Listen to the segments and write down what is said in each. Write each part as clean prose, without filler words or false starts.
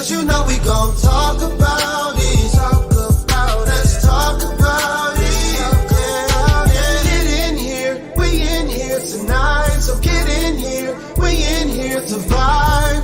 'cause you know we gon' talk about it. Let's talk about it. Get in here, we in here tonight. So get in here, we in here to vibe.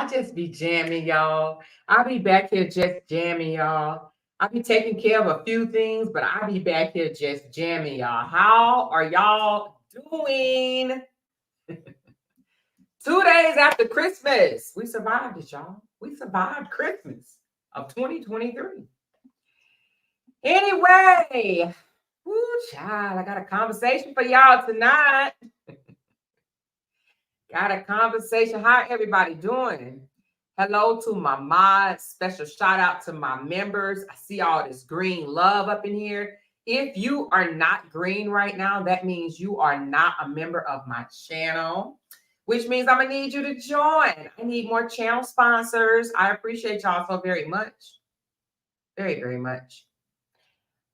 Just be jamming, y'all. I'll be back here just jamming, y'all. I'll be taking care of a few things, but I'll be back here just jamming, y'all. How are y'all doing? 2 days after Christmas. We survived it, y'all. We survived Christmas of 2023. Anyway, woo, child, I got a conversation for y'all tonight. Got a conversation. How everybody doing? Hello to my mods. Special shout out to my members. I see all this green love up in here. If you are not green right now, that means you are not a member of my channel, which means I'm going to need you to join. I need more channel sponsors. I appreciate y'all so very much. Very, very much.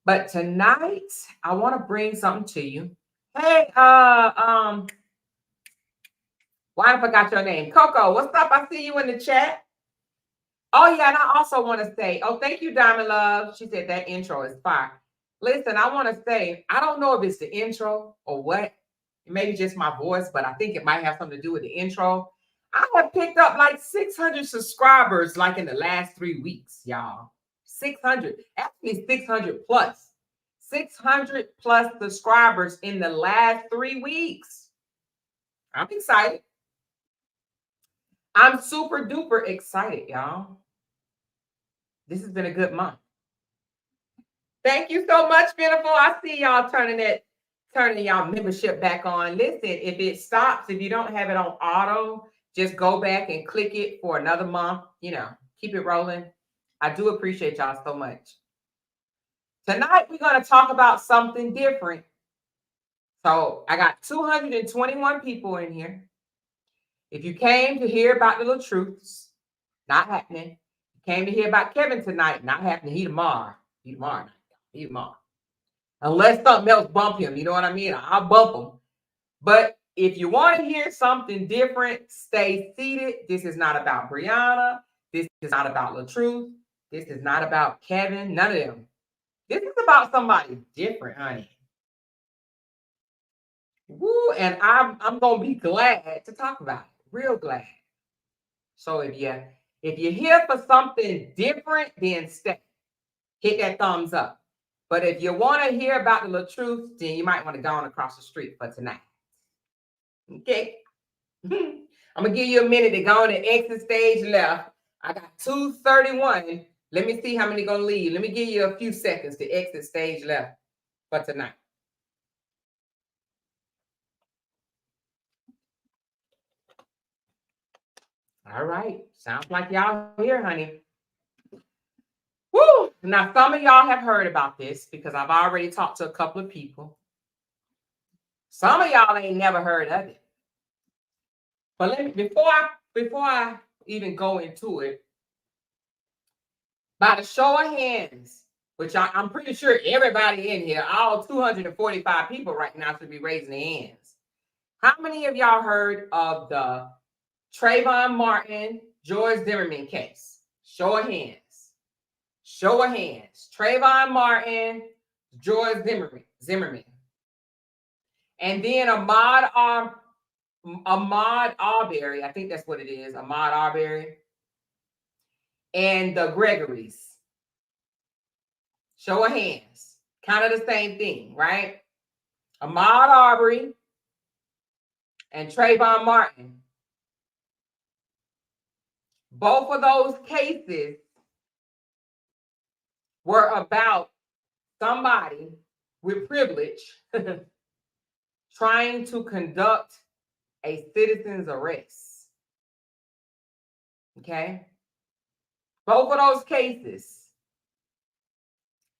But tonight, I want to bring something to you. Hey, why I forgot your name? Coco, what's up? I see you in the chat. Oh, yeah, and I also want to say, oh, thank you, Diamond Love. She said that intro is fire. Listen, I want to say, I don't know if it's the intro or what. Maybe just my voice, but I think it might have something to do with the intro. I have picked up like 600 subscribers like in the last 3 weeks, y'all. 600, actually 600 plus. 600 plus subscribers in the last 3 weeks. I'm excited. I'm super duper excited, y'all. This has been a good month. Thank you so much, beautiful. I see y'all turning y'all membership back on. Listen, if it stops, if you don't have it on auto, just go back and click it for another month. You know, keep it rolling. I do appreciate y'all so much. Tonight, we're going to talk about something different. So I got 221 people in here. If you came to hear about the little truths, not happening. You came to hear about Kevin tonight, not happening. He tomorrow. Unless something else bump him, you know what I mean? I'll bump him. But if you want to hear something different, stay seated. This is not about Brianna. This is not about LaTruth. This is not about Kevin. None of them. This is about somebody different, honey. Woo, and I'm going to be glad to talk about it. Real glad. So if you're here for something different, then stay. Hit that thumbs up. But if you want to hear about the little truth, then you might want to go on across the street for tonight. Okay? I'm going to give you a minute to go on and exit stage left. I got 231. Let me see how many going to leave. Let me give you a few seconds to exit stage left. for tonight. All right. Sounds like y'all here, honey. Woo! Now, some of y'all have heard about this because I've already talked to a couple of people. Some of y'all ain't never heard of it. But let me before I even go into it, by the show of hands, which I'm pretty sure everybody in here, all 245 people right now should be raising their hands. How many of y'all heard of the Trayvon Martin, George Zimmerman case? Show of hands. Show of hands. Trayvon Martin, George Zimmerman. And then Ahmaud Arbery, I think that's what it is, Ahmaud Arbery, and the Gregories. Show of hands. Kind of the same thing, right? Ahmaud Arbery and Trayvon Martin. Both of those cases were about somebody with privilege trying to conduct a citizen's arrest. Okay? Both of those cases,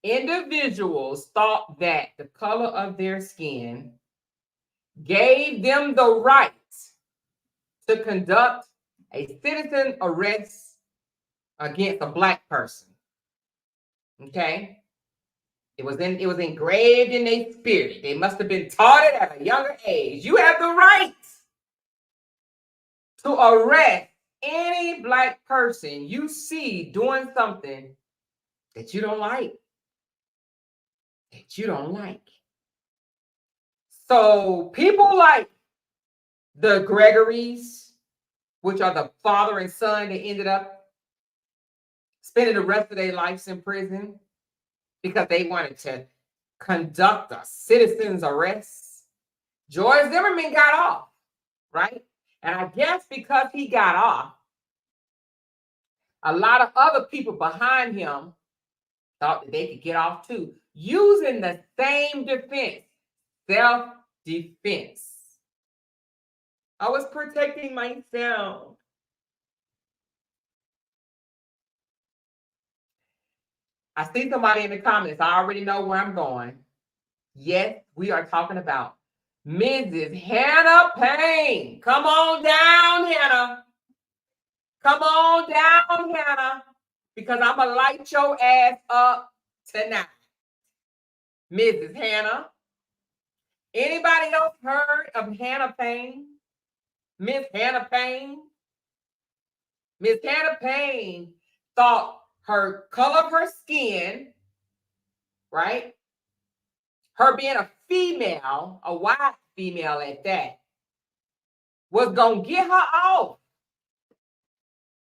individuals thought that the color of their skin gave them the right to conduct a citizen arrest against a Black person. Okay? It was engraved in their spirit. They must have been taught it at a younger age. You have the right to arrest any Black person you see doing something that you don't like. So people like the Gregories, which are the father and son that ended up spending the rest of their lives in prison because they wanted to conduct a citizen's arrest. George Zimmerman got off, right? And I guess because he got off, a lot of other people behind him thought that they could get off too, using the same defense, self-defense. I was protecting myself. I see somebody in the comments. I already know where I'm going. Yes, we are talking about Mrs. Hannah Payne. Come on down, Hannah. Come on down, Hannah, because I'm going to light your ass up tonight. Mrs. Hannah. Anybody else heard of Hannah Payne? Miss Hannah Payne? Miss Hannah Payne thought her color of her skin, right? Her being a female, a white female at that, was going to get her off.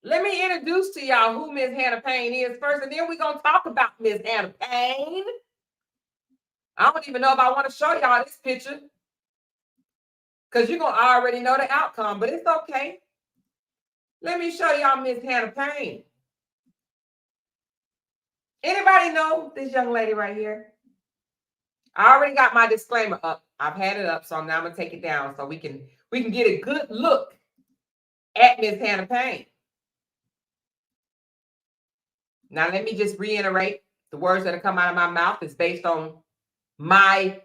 Let me introduce to y'all who Miss Hannah Payne is first, and then we're going to talk about Miss Hannah Payne. I don't even know if I want to show y'all this picture because you're going to already know the outcome, but it's okay. Let me show y'all Miss Hannah Payne. Anybody know this young lady right here? I already got my disclaimer up. I've had it up, so now I'm going to take it down so we can get a good look at Miss Hannah Payne. Now, let me just reiterate, the words that have come out of my mouth is based on my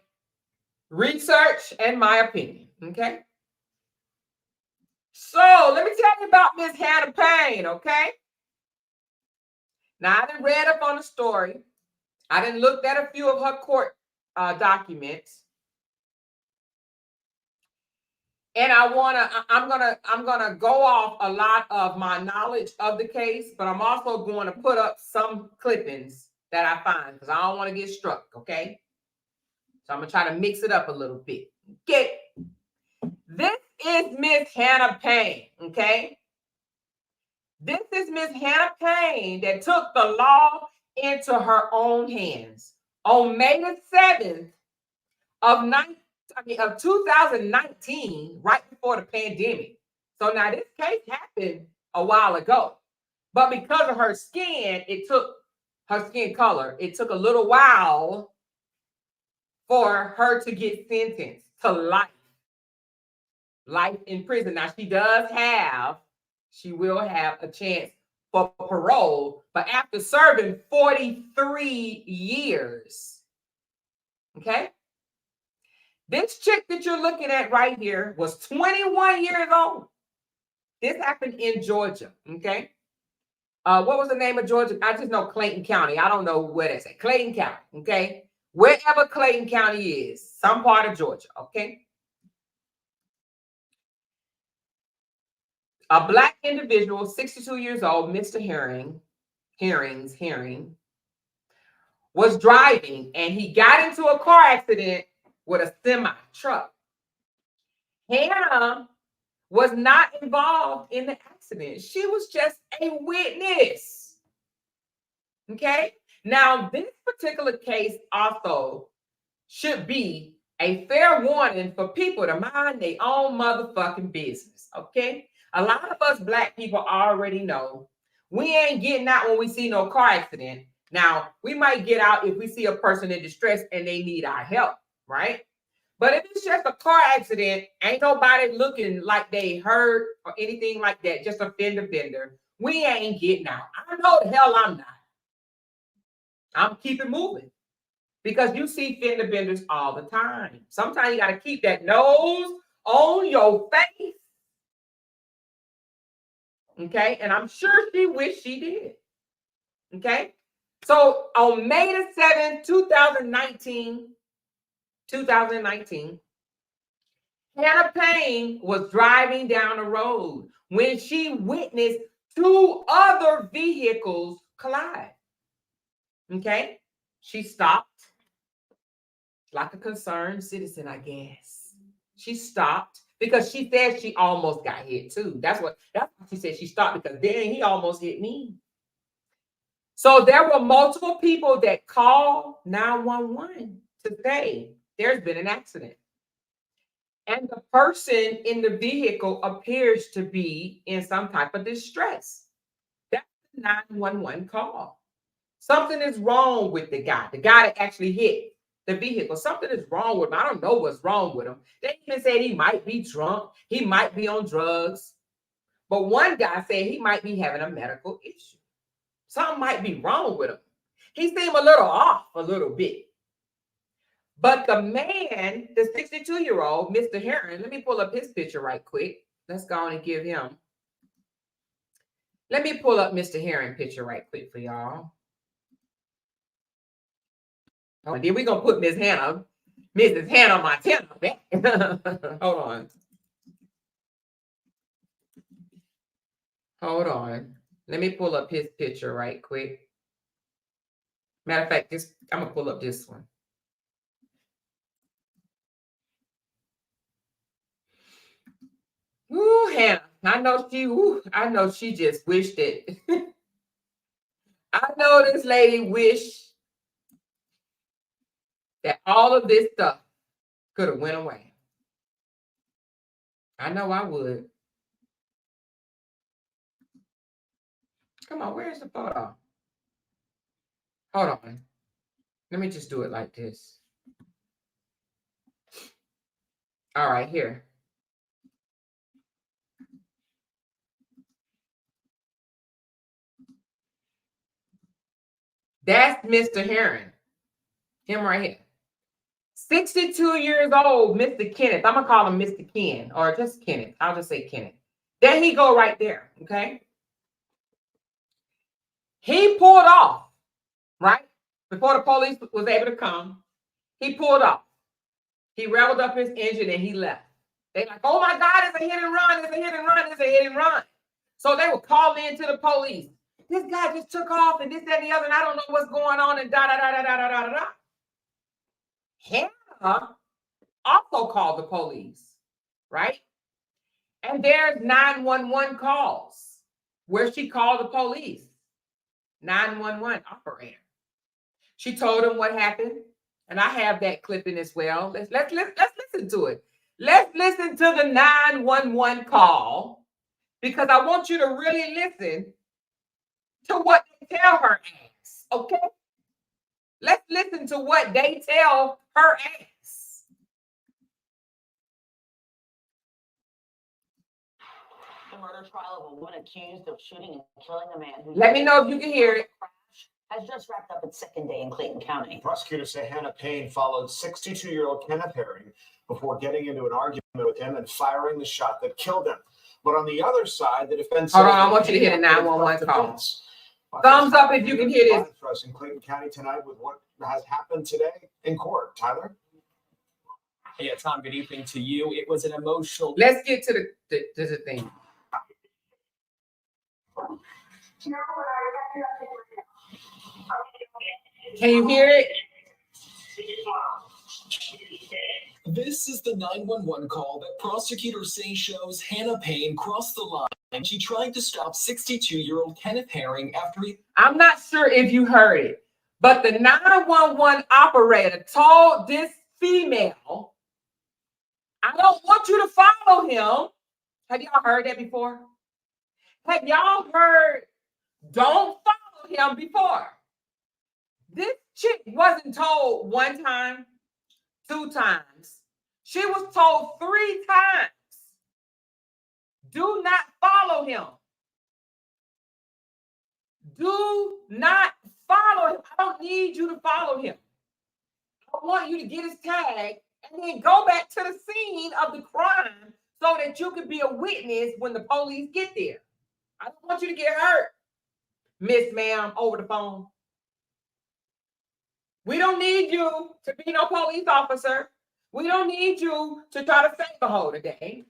research and my opinion, okay? So, let me tell you about Miss Hannah Payne, okay? Now, I done read up on the story. I done looked at a few of her court documents. And I'm gonna go off a lot of my knowledge of the case, but I'm also going to put up some clippings that I find because I don't want to get struck, okay? So I'm gonna try to mix it up a little bit. Okay. This is Miss Hannah Payne, okay? This is Miss Hannah Payne that took the law into her own hands on May the 7th of 2019, right before the pandemic. So now this case happened a while ago, but because of her skin, her skin color, it took a little while for her to get sentenced to life in prison. Now, she will have a chance for parole, but after serving 43 years, okay? This chick that you're looking at right here was 21 years old. This happened in Georgia, okay? What was the name of Georgia? I just know Clayton County. I don't know where that's at. Clayton County, okay? Wherever Clayton County is, some part of Georgia, okay? A Black individual, 62 years old, Mr. Herring, was driving and he got into a car accident with a semi truck. Hannah was not involved in the accident. She was just a witness. Okay? Now, this particular case also should be a fair warning for people to mind their own motherfucking business. Okay? A lot of us Black people already know we ain't getting out when we see no car accident. Now, we might get out if we see a person in distress and they need our help, right? But if it's just a car accident, ain't nobody looking like they hurt or anything like that, just a fender bender, we ain't getting out. I know the hell I'm not. I'm keeping moving because you see fender benders all the time. Sometimes you got to keep that nose on your face. Okay, and I'm sure she wished she did. Okay, so on May the 7th, 2019, Hannah Payne was driving down the road when she witnessed two other vehicles collide. Okay, she stopped like a concerned citizen, I guess. She stopped because she said she almost got hit too. That's what she said. She stopped because then he almost hit me. So there were multiple people that called 911 to say there's been an accident. And the person in the vehicle appears to be in some type of distress. That's the 911 call. Something is wrong with the guy that actually hit the vehicle. Something is wrong with him. I don't know what's wrong with him. They even said he might be drunk. He might be on drugs. But one guy said he might be having a medical issue. Something might be wrong with him. He seemed a little off a little bit. But the man, the 62-year-old, Mr. Herring, let me pull up his picture right quick. Let's go on and give him. Let me pull up Mr. Herring picture right quick for y'all. Oh, and then we're going to put Mrs. Hannah Montana back. Hold on. Hold on. Let me pull up his picture right quick. Matter of fact, I'm going to pull up this one. Ooh, Hannah. I know she just wished it. I know this lady wished that all of this stuff could have went away. I know I would. Come on, where's the photo? Hold on. Let me just do it like this. All right, here. That's Mr. Herring. Him right here. 62 years old, Mr. Kenneth. I'm going to call him Mr. Ken or just Kenneth. I'll just say Kenneth. There he go right there, okay? He pulled off, right? Before the police was able to come, he pulled off. He revved up his engine and he left. They like, oh my God, it's a hit and run, it's a hit and run, it's a hit and run. So they would call in to the police. This guy just took off and this, that, and the other, and I don't know what's going on and da-da-da-da-da-da-da-da. Hannah also called the police, right? And there's 911 calls where she called the police. 911 operator. She told him what happened, and I have that clipping as well. Let's listen to it. Let's listen to the 911 call because I want you to really listen to what they tell her ass, okay? Let's listen to what they tell her ass. The murder trial of a woman accused of shooting and killing a man who... Let me know if you can hear it. Has just wrapped up its second day in Clayton County. Prosecutors say Hannah Payne followed 62-year-old Kenneth Herring before getting into an argument with him and firing the shot that killed him. But on the other side, the defense... Hold on, I want you to hear the 911 call. Thumbs up if you can hear this. For us in Clayton County tonight with what has happened today in court. Tyler? Yeah, Tom, good evening to you. It was an emotional... Let's get to the thing. Can you hear it? This is the 911 call that prosecutors say shows Hannah Payne crossed the line. She tried to stop 62-year-old Kenneth Herring after he... I'm not sure if you heard it, but the 911 operator told this female, I don't want you to follow him. Have y'all heard that before? Have y'all heard, don't follow him before? This chick wasn't told one time, 2 times. She was told 3 times. Do not follow him. Do not follow him. I don't need you to follow him. I want you to get his tag and then go back to the scene of the crime so that you can be a witness when the police get there. I don't want you to get hurt, Miss Ma'am, over the phone. We don't need you to be no police officer. We don't need you to try to save a hoe today.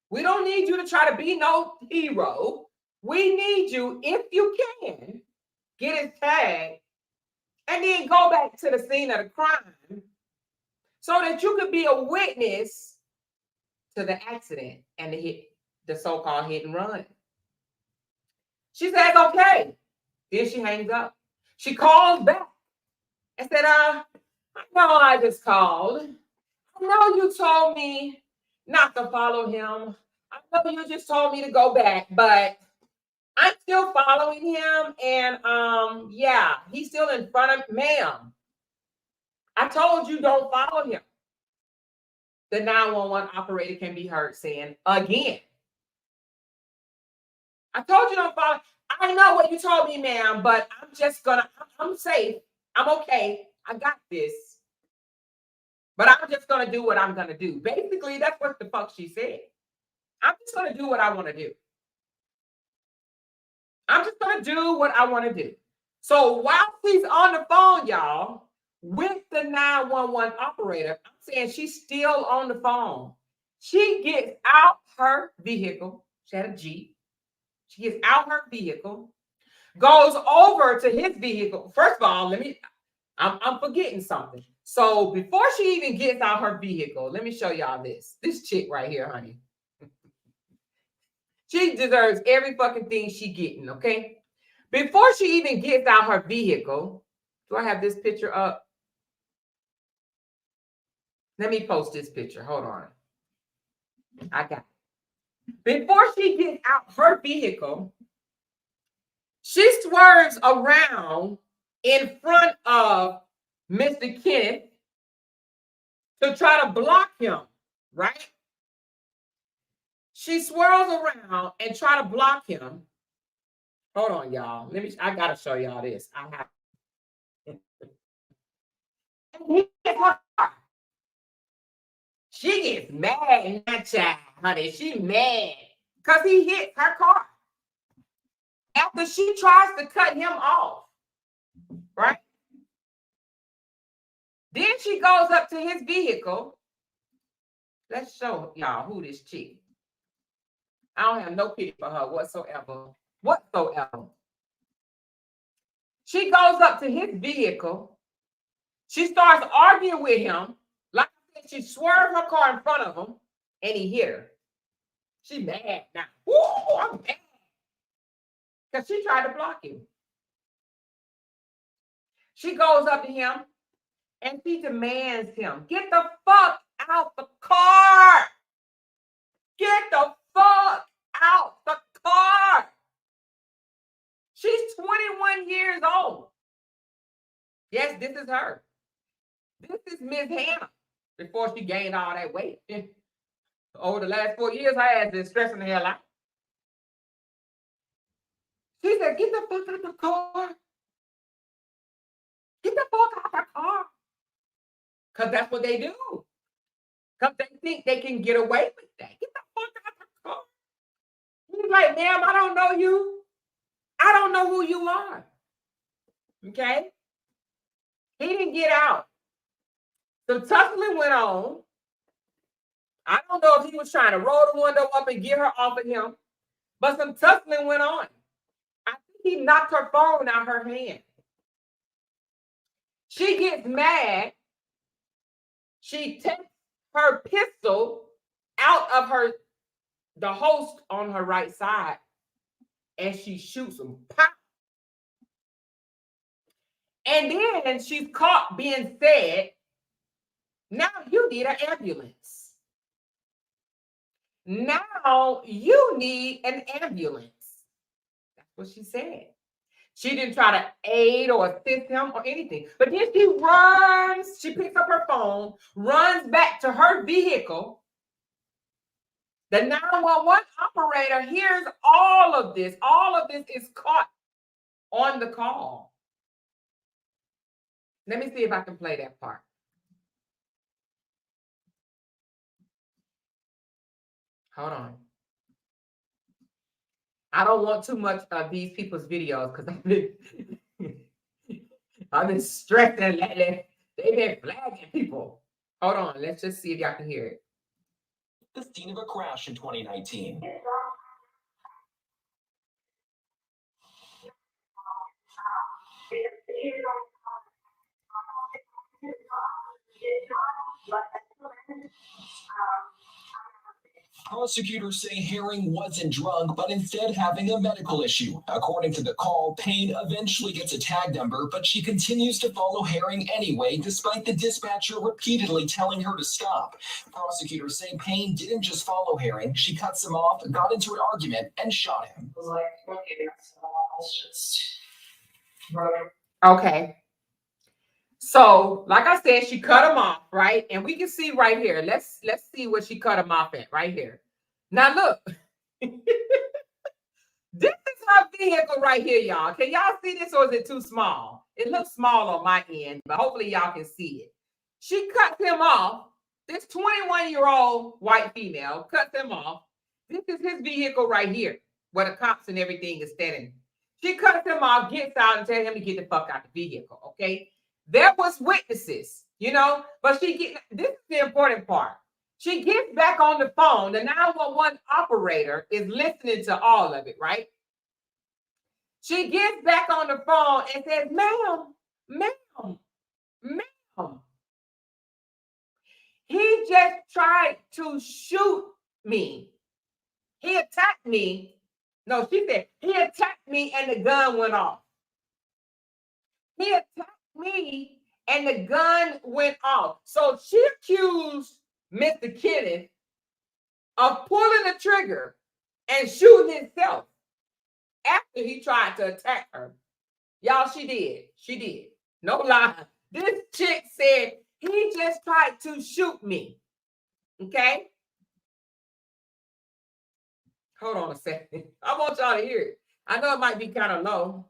We don't need you to try to be no hero. We need you, if you can, get his tag and then go back to the scene of the crime so that you could be a witness to the accident and the so-called hit and run. She says, okay. Then she hangs up. She calls back and said, no, I just called. I know you told me not to follow him. I know you just told me to go back, but I'm still following him. And yeah, he's still in front of ma'am. I told you don't follow him. The 911 operator can be heard saying again, I told you don't follow. I know what you told me, ma'am, but I'm safe. I'm okay. I got this. But I'm just going to do what I'm going to do. Basically, that's what the fuck she said. I'm just going to do what I want to do. I'm just going to do what I want to do. So while she's on the phone, y'all, with the 911 operator, I'm saying she's still on the phone. She gets out her vehicle. She had a Jeep. She gets out her vehicle, goes over to his vehicle. First of all, I'm forgetting something. So before she even gets out her vehicle, let me show y'all this. This chick right here, honey. She deserves every fucking thing she getting, okay? Before she even gets out her vehicle, do I have this picture up? Let me post this picture. Hold on. I got it. Before she gets out her vehicle, she swerves around in front of Mr. Kenneth to try to block him, right? She swirls around and try to block him. Hold on, y'all. I gotta show y'all this. I have. She gets mad, my child, honey. She mad because he hit her car after she tries to cut him off, right? Then she goes up to his vehicle. Let's show y'all who this chick. I don't have no pity for her whatsoever. She goes up to his vehicle. She starts arguing with him. Like I said, she swerved her car in front of him, and he hit her. She mad now. Ooh, I'm mad. Because she tried to block him. She goes up to him, and she demands him, get the fuck out the car. Get the fuck out the car. She's 21 years old. Yes, this is her. This is Miss Hannah before she gained all that weight. Over the last 4 years, her ass been stressing the hell out. She said, get the fuck out the car. Get the fuck out the car. Because that's what they do. Because they think they can get away with that. Get the fuck out the car. He's like, ma'am, I don't know you. I don't know who you are. Okay? He didn't get out. The tussling went on. I don't know if he was trying to roll the window up and get her off of him, but some tussling went on. I think he knocked her phone out her hand. She gets mad. She takes her pistol out of the host on her right side, and she shoots him. Pop. And then she's caught being said, now you need an ambulance. Now you need an ambulance. That's what she said. She didn't try to aid or assist him or anything. But then she runs, she picks up her phone, runs back to her vehicle. The 911 operator hears all of this. All of this is caught on the call. Let me see if I can play that part. Hold on. I don't want too much of these people's videos because I've been stressing lately. They've been flagging people. Hold on. Let's just see if y'all can hear it. The scene of a crash in 2019. Prosecutors say Herring wasn't drunk, but instead having a medical issue. According to the call, Payne eventually gets a tag number, but she continues to follow Herring anyway, despite the dispatcher repeatedly telling her to stop. Prosecutors say Payne didn't just follow Herring, she cuts him off, got into an argument, and shot him. Okay. So, like I said, she cut him off, right? And we can see right here. Let's see what she cut him off at right here. Now look. This is her vehicle right here, y'all. Can y'all see this or is it too small? It looks small on my end, but hopefully y'all can see it. She cuts him off. This 21-year-old white female cuts him off. This is his vehicle right here, where the cops and everything is standing. She cuts him off, gets out, and tells him to get the fuck out the vehicle, okay? There was witnesses, but this is the important part. She gets back on the phone. The 911 operator is listening to all of it, right? She gets back on the phone and says, ma'am, he just tried to shoot me. He attacked me. No, she said, he attacked me and the gun went off. He attacked me and the gun went off. So she accused Mr. Kenneth of pulling the trigger and shooting himself after he tried to attack her. Y'all, she did. She did. No lie. This chick said, he just tried to shoot me. Okay? Hold on a second. I want y'all to hear it. I know it might be kind of low.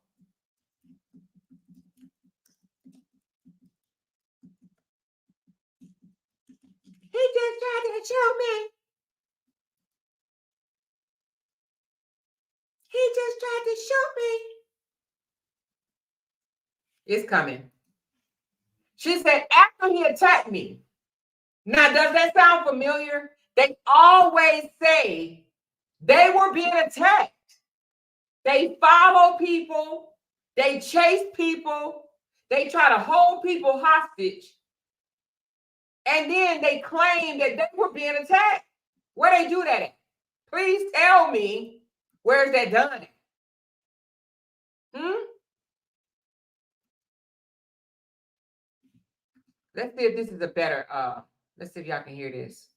He just tried to shoot me. He just tried to shoot me. It's coming. She said, after he attacked me. Now, does that sound familiar? They always say they were being attacked. They follow people. They chase people. They try to hold people hostage. And then they claim that they were being attacked. Where they do that at? Please tell me, where's that done at? Let's see if this is a better, let's see if y'all can hear this.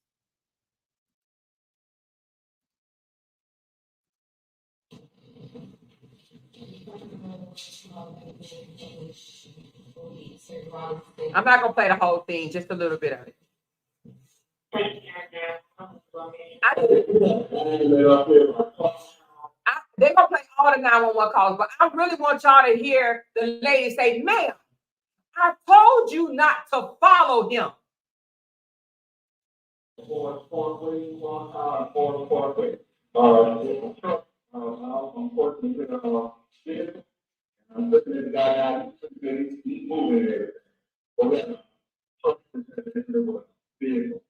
I'm not gonna play the whole thing, just a little bit of it. They're gonna play all the 911 calls, but I really want y'all to hear the lady say, "Ma'am, I told you not to follow him." I'm looking at the guy out, he's moving there. Vehicle.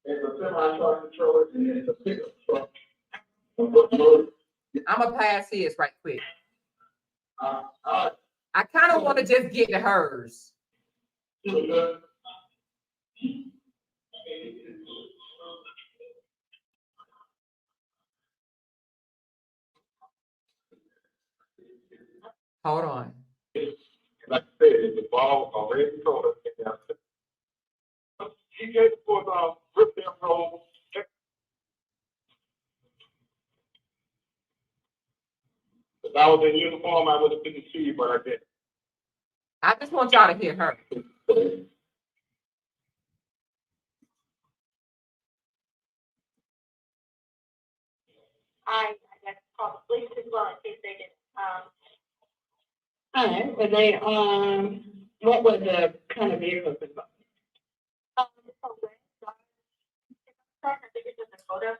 It's a semi-truck controller and it's a pickup truck. I'm gonna pass his right quick. I kind of want to just get to hers. Hold on. Like I said, it's a ball already told us. She gave for the rip them roll. If I was in uniform, I would have been deceived, but I didn't. I just want y'all to hear her. I guess probably as well in case they didn't. All right, were they, what was the kind of vehicles involved? I think it's just a Dakota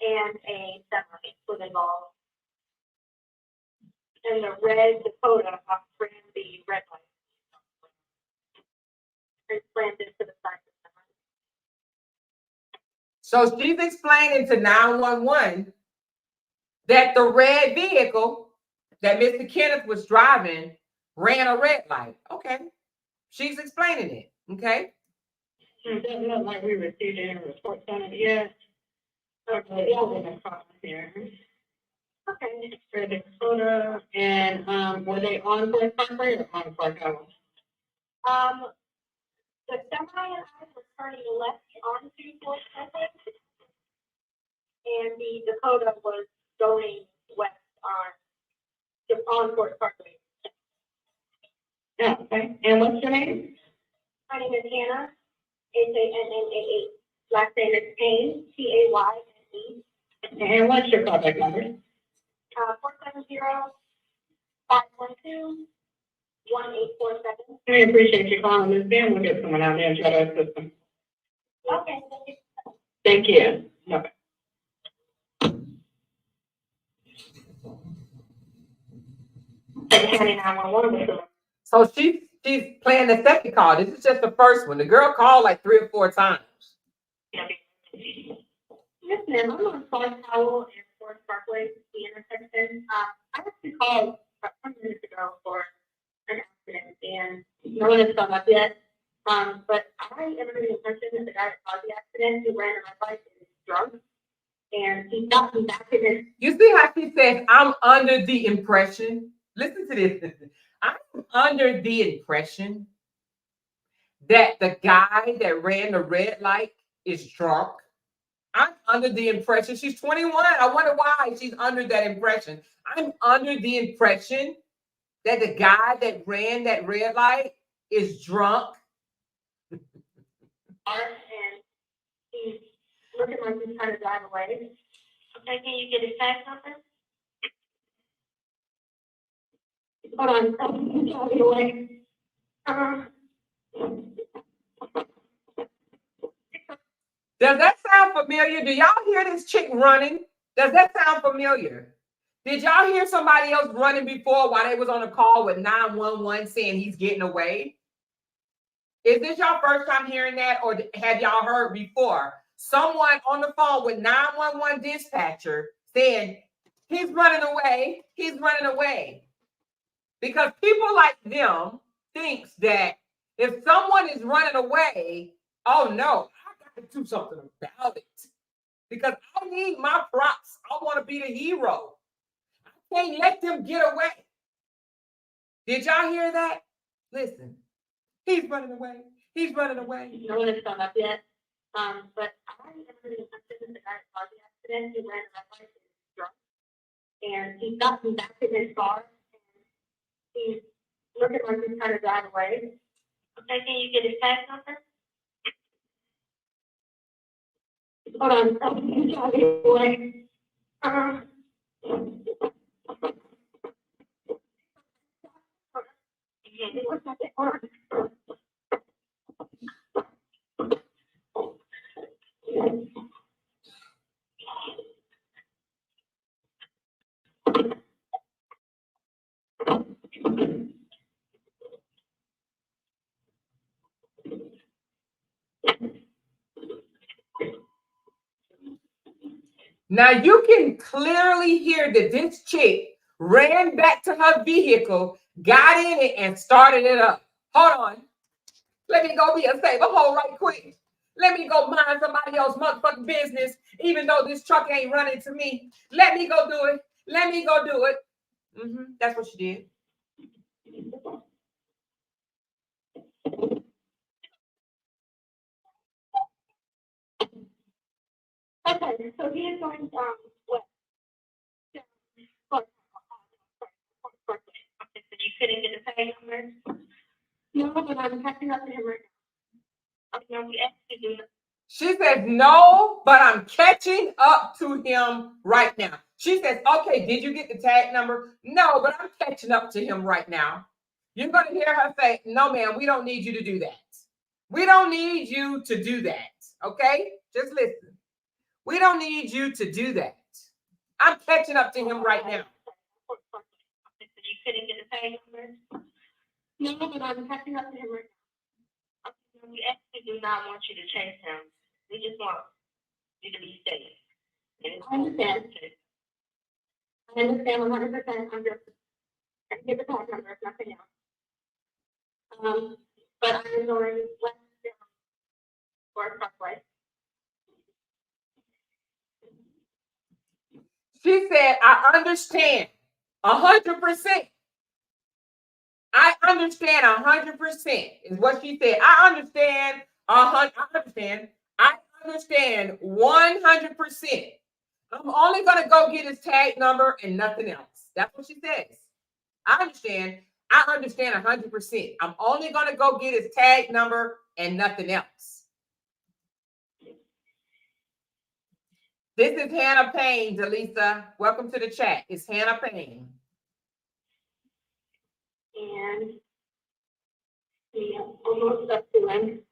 and a semi was involved. And the red Dakota ran the red light. And slammed into the side of the semi. So she's explaining to 911 that the red vehicle that Mr. Kenneth was driving ran a red light. Okay. She's explaining it. Okay. It doesn't look like we received any reports on it yet. Okay, here. Okay, for the Dakota, and were they on Forest Parkway or on Park Avenue? The semi and I were turning left onto Forest Parkway, and the Dakota was going west on Forest Parkway. Yeah, okay. And what's your name? My name is Hannah. Hannah. Last name is Payne, Payne. And what's your contact number? 470-512-1847. We appreciate you calling this in. We'll get someone out there and try to assist them. Okay. Thank you. Okay. County 911. So she's playing the second call. This is just the first one. The girl called like 3 or 4 times. Yes, ma'am. I'm on South Powell and Forest Parkway, the intersection. I actually called about 20 minutes ago for an accident, and no one has come up yet. But I am under the impression that the guy that caused the accident, who ran a red light, is drunk, and he got me back in his. You see how she says, "I'm under the impression." Listen to this. I'm under the impression that the guy that ran the red light is drunk. I'm under the impression she's 21. I wonder why she's under that impression. I'm under the impression that the guy that ran that red light is drunk. And he's looking like he's trying to drive away. Okay, can you get his tag number? Hold on, he's driving away. Does that sound familiar? Do y'all hear this chick running? Does that sound familiar? Did y'all hear somebody else running before while they was on a call with 911 saying he's getting away? Is this your first time hearing that, or have y'all heard before someone on the phone with 911 dispatcher saying he's running away, he's running away? Because people like them thinks that if someone is running away, oh no, I got to do something about it. Because I need my props. I want to be the hero. I can't let them get away. Did y'all hear that? Listen, he's running away. He's running away. No one has come up yet. But I am under the impression that the guy that caused the accident, who ran a red light, is drunk. and he's gotten back in his car. He's looking like he's trying to drive away. Okay, can you get his tag number? Hold on, he's driving away. Yeah, 1 second, hold on. Now you can clearly hear that this chick ran back to her vehicle, got in it, and started it up. Hold on. Let me go be a saver hole right quick. Let me go mind somebody else's motherfucking business, even though this truck ain't running to me. Let me go do it. Let me go do it. That's what she did. Okay, so he is going what? Okay, so you couldn't get a tag number? No, but I'm catching up to him right now. Okay, no, we actually do. She says, no, but I'm catching up to him right now. She says, okay, did you get the tag number? No, but I'm catching up to him right now. You're going to hear her say, no, ma'am, we don't need you to do that. We don't need you to do that. Okay? Just listen. We don't need you to do that. I'm catching up to him right now. Okay, so you couldn't get a tag number? No, but I'm catching up to him right now. Okay, we actually do not want you to chase him. We just want you to be safe. I understand. I understand 100%. I'm just going to get the tag number, if nothing else. But I'm going west for a Parkway. She said, I understand 100%. I understand 100% is what she said. I understand 100%. I understand 100%. I'm only going to go get his tag number and nothing else. That's what she says. I understand. I understand 100%. I'm only going to go get his tag number and nothing else. This is Hannah Payne, Delisa. Welcome to the chat. It's Hannah Payne. And we almost up to him.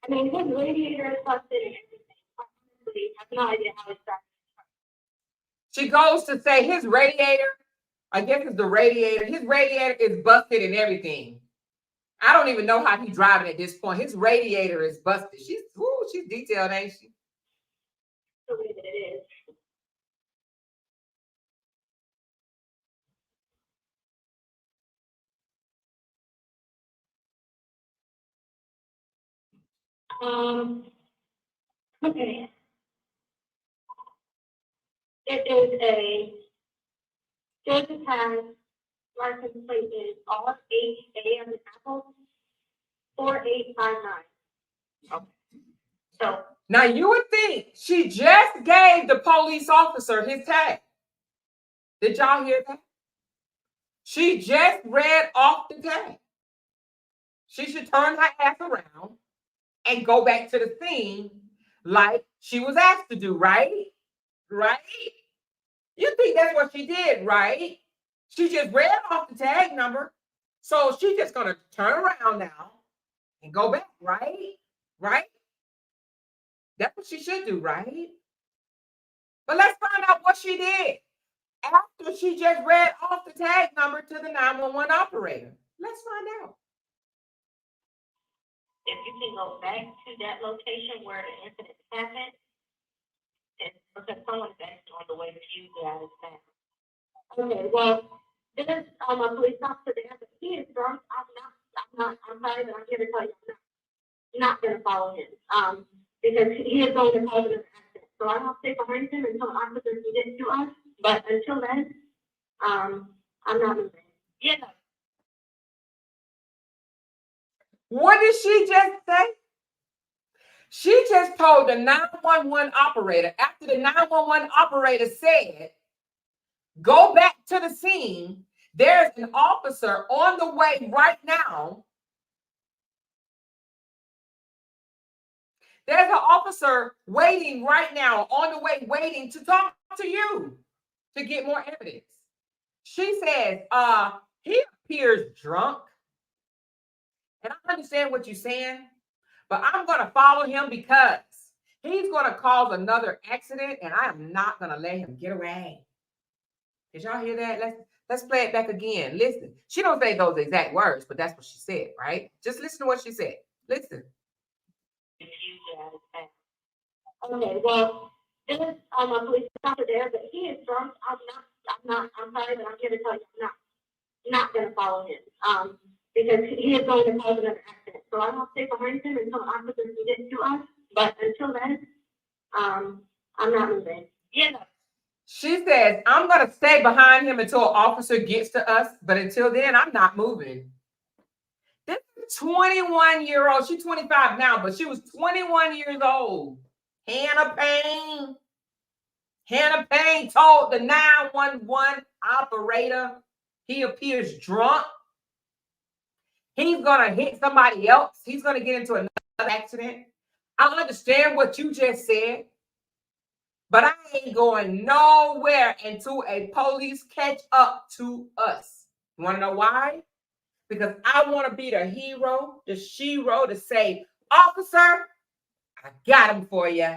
I mean, his radiator is busted and everything. I honestly have no idea how it's done. She goes to say his radiator, I guess it's the radiator. His radiator is busted and everything. I don't even know how he's driving at this point. His radiator is busted. She's detailed, ain't she? The way that it is. Okay. It is a Georgia Tag license plate is RHA on the Apple 4859. Okay. So Now you would think she just gave the police officer his tag. Did y'all hear that? She just read off the tag. She should turn her ass around and go back to the scene like she was asked to do, right? Right? You think that's what she did, right? She just read off the tag number. So she's just going to turn around now and go back, right? Right? That's what she should do, right? But let's find out what she did after she just read off the tag number to the 911 operator. Let's find out. if you can go back to that location where the incident happened, and because someone's actually on the way to you guys now. Okay, well, this is a police officer there, but he is drunk. I'm sorry, but I'm here to tell you, I'm not going to follow him. Because he is going to cause an accident. So I will stay behind him until officers can get to us. But until then, I'm not moving. Yeah. What did she just say? She just told the 911 operator, after the 911 operator said Go back to the scene. There's an officer on the way right now. There's an officer waiting right now, on the way, waiting to talk to you to get more evidence. She says, he appears drunk. And I understand what you're saying, but I'm going to follow him because he's going to cause another accident, and I am not going to let him get away. Did y'all hear that? Let's play it back again. Listen. She don't say those exact words, but that's what she said, right? Just listen to what she said. Listen. Okay, well, there's a police officer there, but he is drunk. I'm sorry, but I'm here to tell you, I'm not going to follow him. Because he is going to cause another accident. So I will stay behind him until officers can get to us. But until then, I'm not moving. Yeah. She says, I'm going to stay behind him until an officer gets to us. But until then, I'm not moving. This 21-year-old, she's 25 now, but she was 21 years old. Hannah Payne. Hannah Payne told the 911 operator he appears drunk. He's going to hit somebody else. He's going to get into another accident. I understand what you just said, but I ain't going nowhere until a police catch up to us. You want to know why? Because I want to be the hero, the shero to say, officer, I got him for you.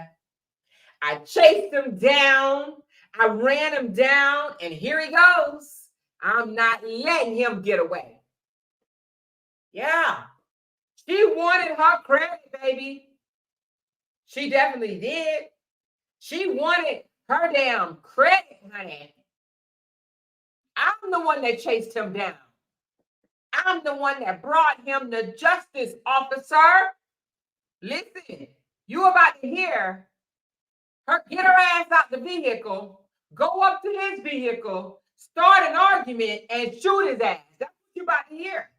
I chased him down. I ran him down, and here he goes. I'm not letting him get away. Yeah. She wanted her credit, baby. She definitely did. She wanted her damn credit, honey. I'm the one that chased him down. I'm the one that brought him to justice, officer. Listen, you about to hear her get her ass out the vehicle, go up to his vehicle, start an argument, and shoot his ass. That's what you're about to hear.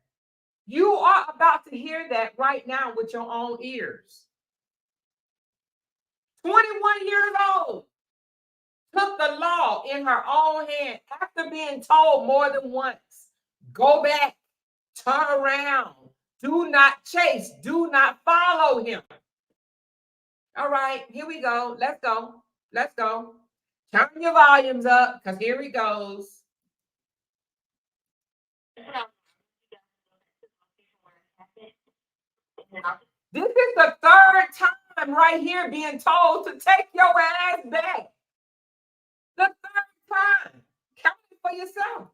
You are about to hear that right now with your own ears. 21 years old. Took the law in her own hand after being told more than once. Go back, turn around. Do not chase. Do not follow him. All right, here we go. Let's go. Let's go. Turn your volumes up because here he goes. This is the third time right here being told to take your ass back. The third time. Count it for yourself.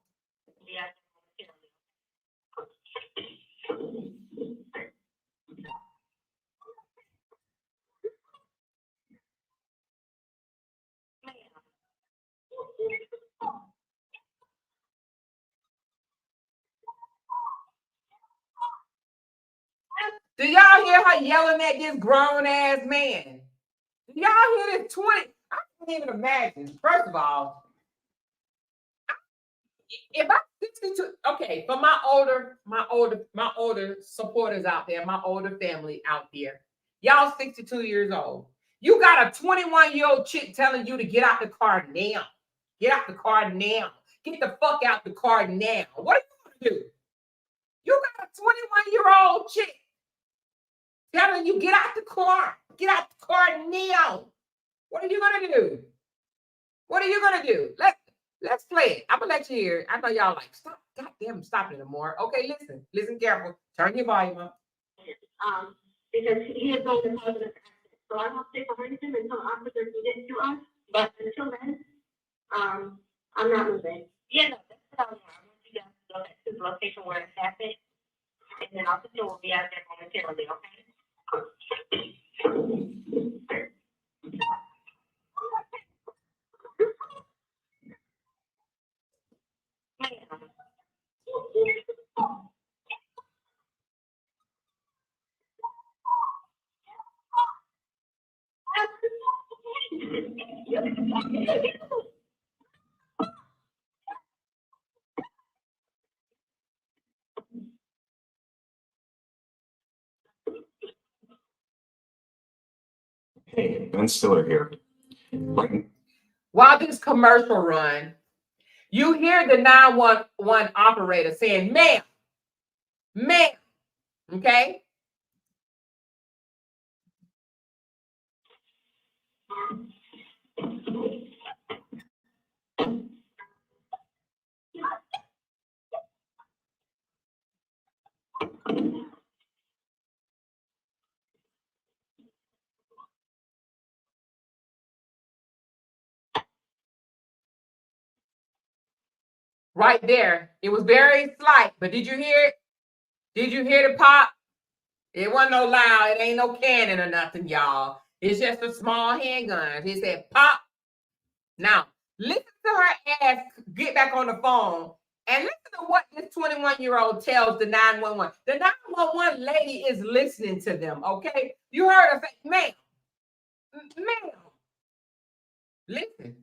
Do y'all hear her yelling at this grown ass man? Do y'all hear this 20? I can't even imagine. First of all, if I'm 62, okay, for my older supporters out there, my older family out there, y'all 62 years old. You got a 21-year-old chick telling you to get out the car now. Get out the car now. Get the fuck out the car now. What are you gonna do? You got a 21-year-old chick telling you get out the car. Get out the car now. What are you gonna do? What are you gonna do? Let's play it. I'm gonna let you hear it. I know y'all like stop. Goddamn, stop it anymore. Okay, listen careful. Turn your volume up. Because he is going to cause an accident. So I will stay behind him until officers can get to us. But until then, I'm not moving. Yeah, no, that's what I want you guys to go to the location where it happened, and then officer will be out there momentarily. Okay. Hey, Ben Stiller here. While this commercial run, You hear the 911 operator saying, ma'am, ma'am, okay? Right there. It was very slight, but did you hear it? Did you hear the pop? It wasn't no loud. It ain't no cannon or nothing, y'all. It's just a small handgun. He said, pop. Now, listen to her ass get back on the phone and listen to what this 21-year-old tells the 911. The 911 lady is listening to them, okay? You heard her say, ma'am, ma'am. Listen.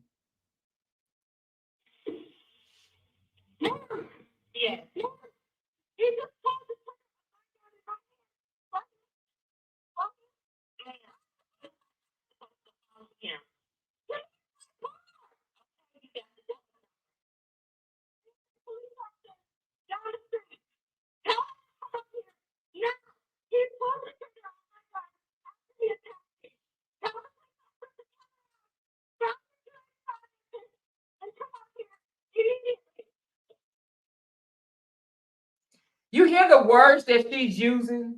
Yes. You hear the words that she's using?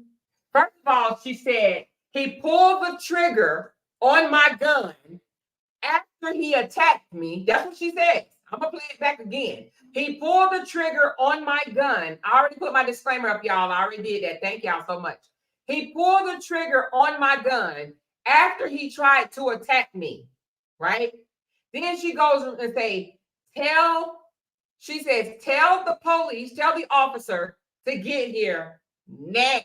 First of all, she said, he pulled the trigger on my gun after he attacked me. That's what she said. I'm going to play it back again. He pulled the trigger on my gun. I already put my disclaimer up, y'all. I already did that. Thank y'all so much. He pulled the trigger on my gun after he tried to attack me, right? Then she goes and say, she says, tell the police, tell the officer to get here now.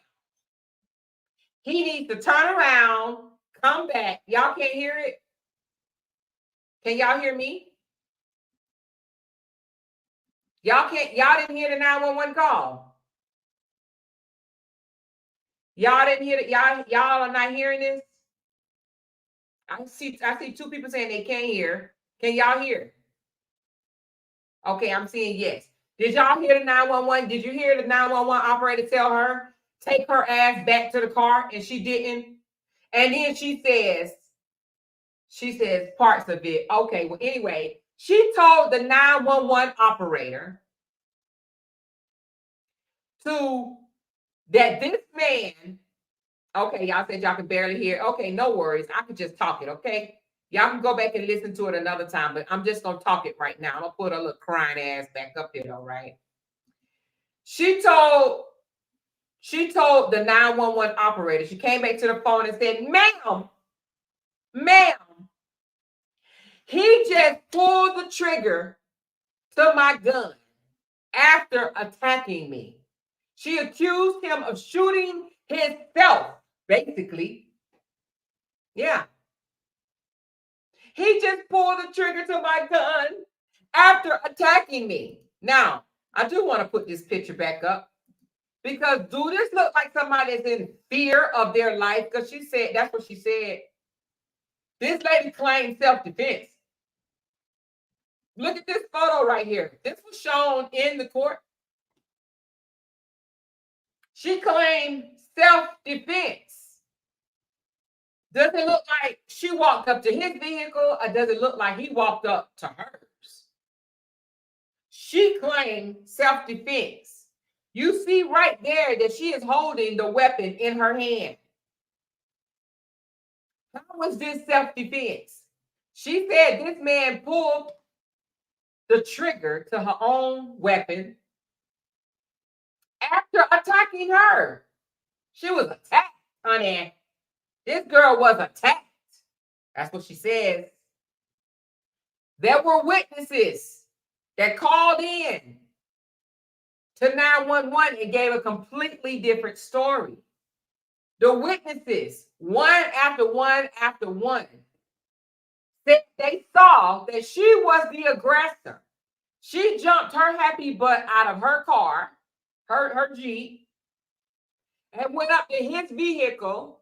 He needs to turn around, come back. Y'all can't hear it? Can y'all hear me? Y'all didn't hear the 911 call. Y'all didn't hear it. Y'all are not hearing this? I see two people saying they can't hear. Can y'all hear? Okay, I'm seeing yes. Did y'all hear the 911? Did you hear the 911 operator tell her, take her ass back to the car? And she didn't. And then she says parts of it. Okay, well, anyway, she told the 911 operator that this man, okay, y'all said y'all can barely hear. Okay, no worries. I could just talk it, okay? Y'all can go back and listen to it another time, but I'm just going to talk it right now. I'm going to put her little crying ass back up there, all right? She told the 911 operator, she came back to the phone and said, ma'am, he just pulled the trigger to my gun after attacking me. She accused him of shooting himself, basically. Yeah. He just pulled the trigger to my gun after attacking me. Now, I do want to put this picture back up because do this look like somebody that's in fear of their life? Because she said, that's what she said. This lady claimed self-defense. Look at this photo right here. This was shown in the court. She claimed self-defense. Does it look like she walked up to his vehicle or does it look like he walked up to hers? She claimed self-defense. You see right there that she is holding the weapon in her hand. How was this self-defense? She said this man pulled the trigger to her own weapon after attacking her. She was attacked, honey. This girl was attacked. That's what she says. There were witnesses that called in to 911 and gave a completely different story. The witnesses, one after one after one, said they saw that she was the aggressor. She jumped her happy butt out of her car, her Jeep, and went up to his vehicle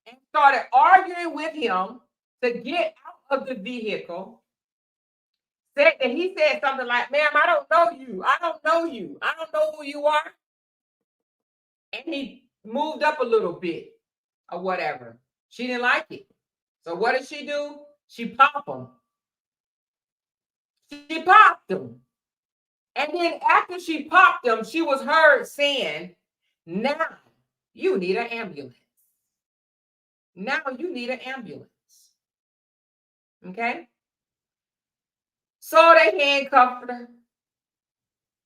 and started arguing with him to get out of the vehicle, said that he said something like, ma'am, I don't know you. I don't know you. I don't know who you are. And he moved up a little bit or whatever. She didn't like it. So what did she do? She popped him. She popped him. And then after she popped him, she was heard saying, now you need an ambulance. Now you need an ambulance. Okay? So they handcuffed her.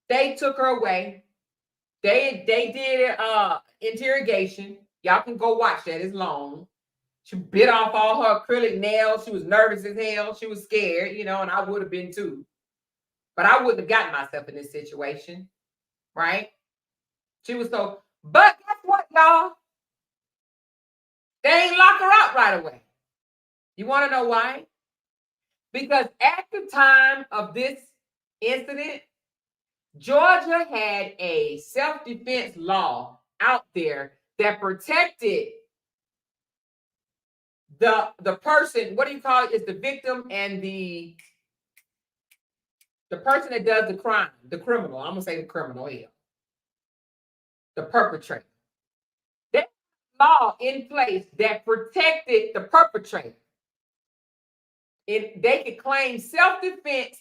They took her away. They did interrogation. Y'all can go watch that. It's long. She bit off all her acrylic nails. She was nervous as hell. She was scared, you know, and I would have been too. But I wouldn't have gotten myself in this situation, right? She was so, but guess what, y'all? They ain't lock her up right away. You want to know why? Because at the time of this incident, Georgia had a self-defense law out there that protected the person. What do you call it? Is the victim and the person that does the crime, the criminal. I'm gonna say the criminal here, the perpetrator. There's a law in place that protected the perpetrator. They could claim self-defense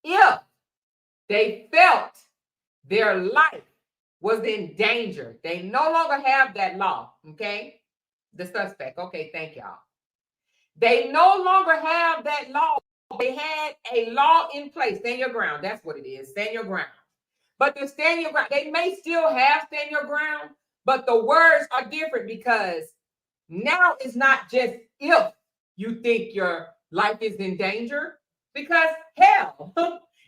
if they felt their life was in danger. They no longer have that law, okay? The suspect, okay, thank y'all. They no longer have that law. They had a law in place. Stand your ground. That's what it is. Stand your ground. But to stand your ground, they may still have stand your ground, but the words are different because now it's not just if you think your life is in danger, because hell,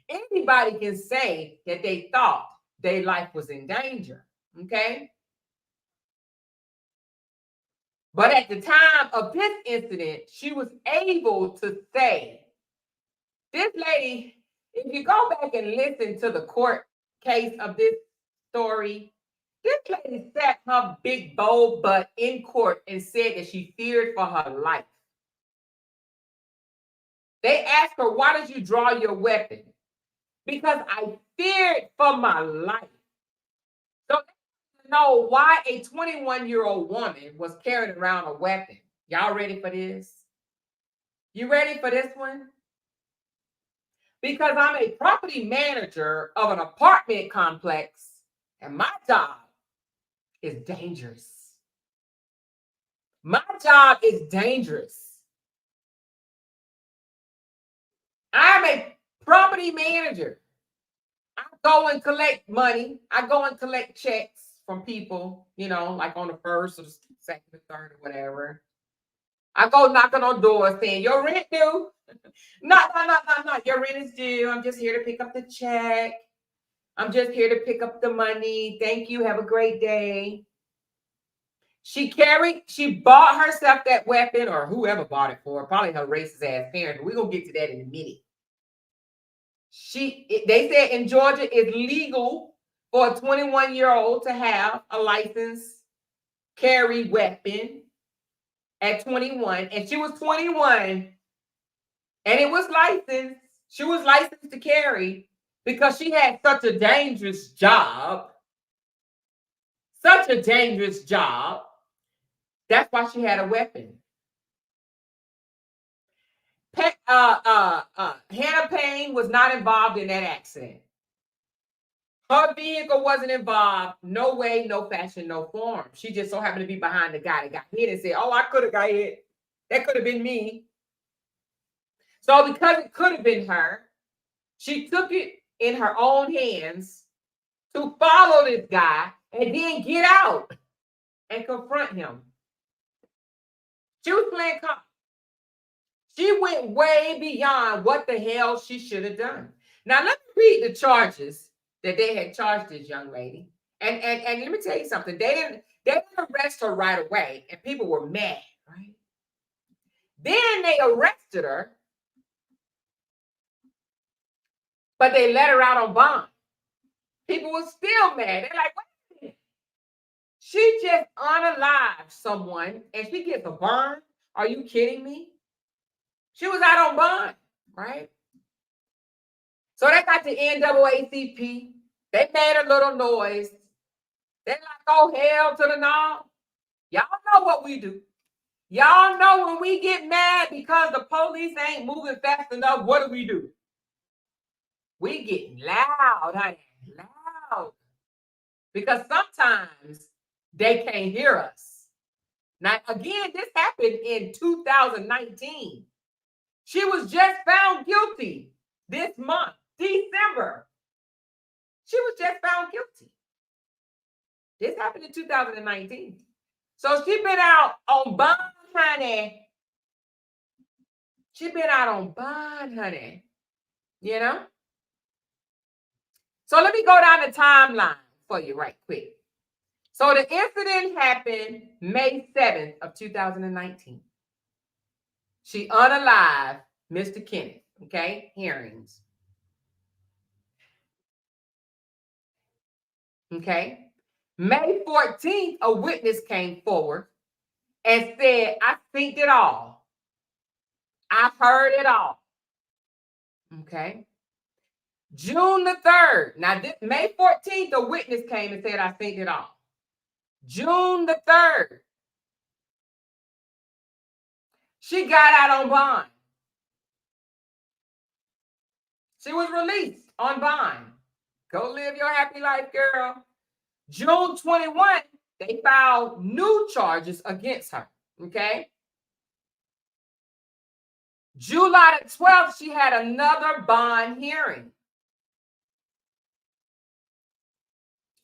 anybody can say that they thought their life was in danger, okay? But at the time of this incident, she was able to say, this lady, if you go back and listen to the court case of this story, this lady sat her big bold butt in court and said that she feared for her life. They asked her, why did you draw your weapon? Because I feared for my life. So they know why a 21-year-old woman was carrying around a weapon. Y'all ready for this? You ready for this one? Because I'm a property manager of an apartment complex, and my job is dangerous. My job is dangerous. I'm a property manager. I go and collect money. I go and collect checks from people, you know, like on the 1st or the 2nd or 3rd or whatever. I go knocking on doors saying, your rent due? No. Your rent is due. I'm just here to pick up the check. I'm just here to pick up the money. Thank you. Have a great day. She bought herself that weapon, or whoever bought it for her, probably her racist ass parents. We're going to get to that in a minute. They said in Georgia, it's legal for a 21-year-old to have a license carry weapon at 21. And she was 21 and it was licensed. She was licensed to carry because she had such a dangerous job. Such a dangerous job. That's why she had a weapon. Hannah Payne was not involved in that accident. Her vehicle wasn't involved. No way, no fashion, no form. She just so happened to be behind the guy that got hit and said, oh, I could have got hit. That could have been me. So because it could have been her, she took it in her own hands to follow this guy and then get out and confront him. She was playing cop. She went way beyond what the hell she should have done. Now, let me read the charges that they had charged this young lady. And let me tell you something. They didn't arrest her right away, and people were mad, right? Then they arrested her, but they let her out on bond. People were still mad. They're like, wait a minute. She just unalived someone and she gets a bond? Are you kidding me? She was out on bond, right? So they got the NAACP. They made a little noise. They're like, oh, hell to the no. Y'all know what we do. Y'all know when we get mad because the police ain't moving fast enough, what do? We get loud, honey, loud. Because sometimes they can't hear us. Now, again, this happened in 2019. She was just found guilty this month, December. She was just found guilty. This happened in 2019. So she been out on bond, honey. She been out on bond, honey. You know? So let me go down the timeline for you right quick. So the incident happened May 7th of 2019. She unalived Mr. Kenneth, okay? Hearings. Okay? May 14th, a witness came forward and said, I synced it all. I heard it all. Okay? June the 3rd. Now, May 14th, a witness came and said, I synced it all. June the 3rd, she got out on bond. She was released on bond. Go live your happy life, girl. June 21, they filed new charges against her. Okay? July the 12th, she had another bond hearing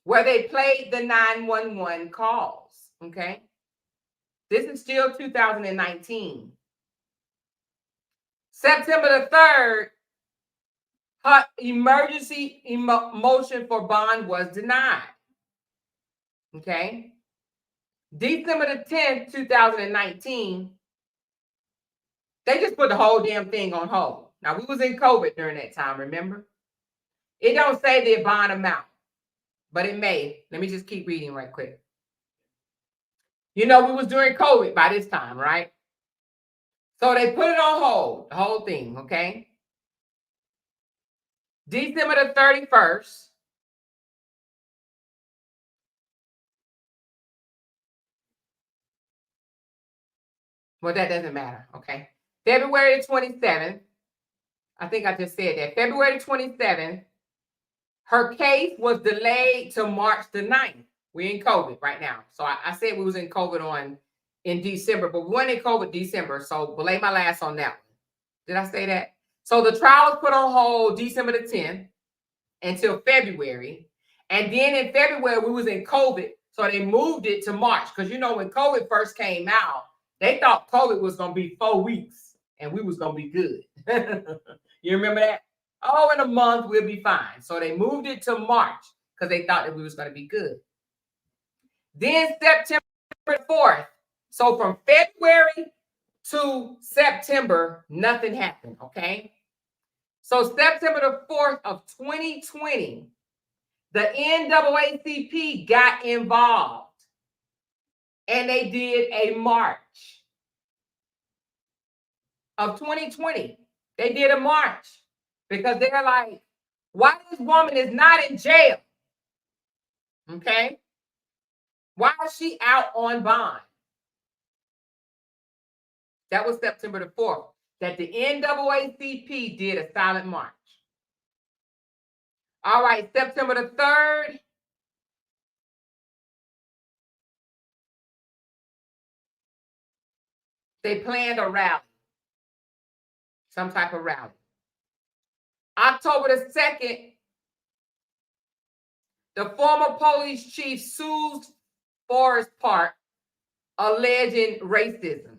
where they played the 911 calls. Okay? This is still 2019. September the 3rd, her emergency motion for bond was denied. Okay? December the 10th, 2019, they just put the whole damn thing on hold. Now, we was in COVID during that time, remember? It don't say the bond amount, but it may. Let me just keep reading right quick. You know, we was during COVID by this time, right? So they put it on hold, the whole thing, okay? December the 31st, well, that doesn't matter, okay? February the 27th, I think I just said that. February the 27th, her case was delayed to March the 9th. We're in COVID right now. So I said we was in COVID in December, but we weren't in COVID December. So belay my last on that one. Did I say that? So the trial was put on hold December the 10th until February. And then in February, we was in COVID. So they moved it to March. Because, you know, when COVID first came out, they thought COVID was going to be 4 weeks and we was going to be good. You remember that? Oh, in a month, we'll be fine. So they moved it to March because they thought that we was going to be good. Then September 4th. So from February to September, nothing happened, okay? So September the 4th of 2020, the NAACP got involved and they did a march of 2020. They did a march because they're like, why this woman is not in jail? Okay? Why is she out on bond? That was September the 4th, that the NAACP did a silent march. All right, September the 3rd, they planned a rally, some type of rally. October the 2nd, the former police chief sues Forest Park, alleging racism.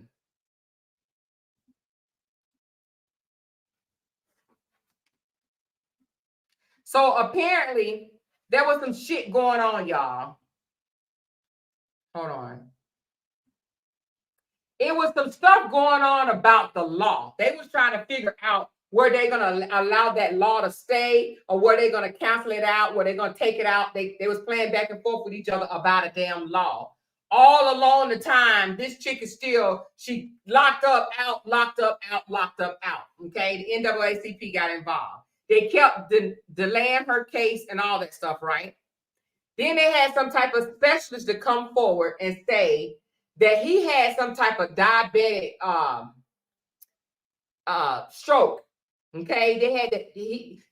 So apparently, there was some shit going on, y'all. Hold on. It was some stuff going on about the law. They was trying to figure out were they going to allow that law to stay or were they going to cancel it out? Were they going to take it out? They was playing back and forth with each other about a damn law. All along the time, this chick is still, she locked up, out, locked up, out, locked up, out. Okay, the NAACP got involved. they kept delaying her case and all that stuff, right? Then they had some type of specialist to come forward and say that he had some type of diabetic stroke. Okay, they had that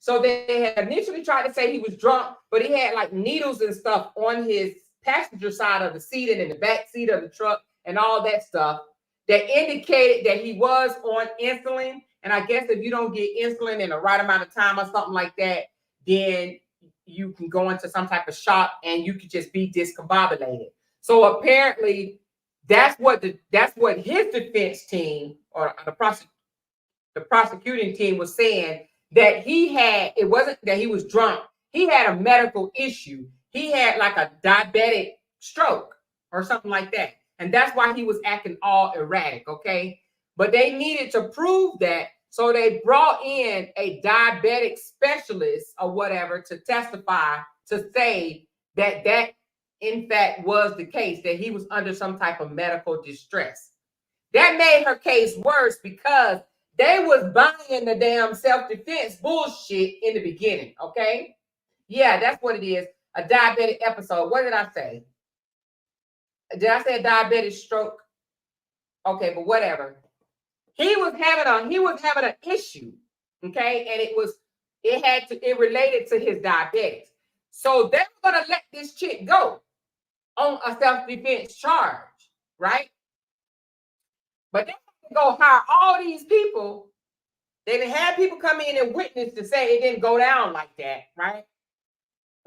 so they had initially tried to say he was drunk, but he had like needles and stuff on his passenger side of the seat and in the back seat of the truck and all that stuff that indicated that he was on insulin. And I guess if you don't get insulin in the right amount of time or something like that, then you can go into some type of shock and you could just be discombobulated. So apparently that's what his defense team or the prosecuting team was saying, that it wasn't that he was drunk. He had a medical issue. He had like a diabetic stroke or something like that. And that's why he was acting all erratic, okay? But they needed to prove that. So they brought in a diabetic specialist or whatever to testify to say that in fact was the case, that he was under some type of medical distress. That made her case worse because they was buying the damn self-defense bullshit in the beginning, okay? Yeah, that's what it is. A diabetic episode. What did I say? Did I say a diabetic stroke? Okay, but whatever. He was having an issue, okay? And it related to his diabetes. So they were gonna let this chick go on a self-defense charge, right? But they had to go hire all these people. They didn't have people come in and witness to say it didn't go down like that, right?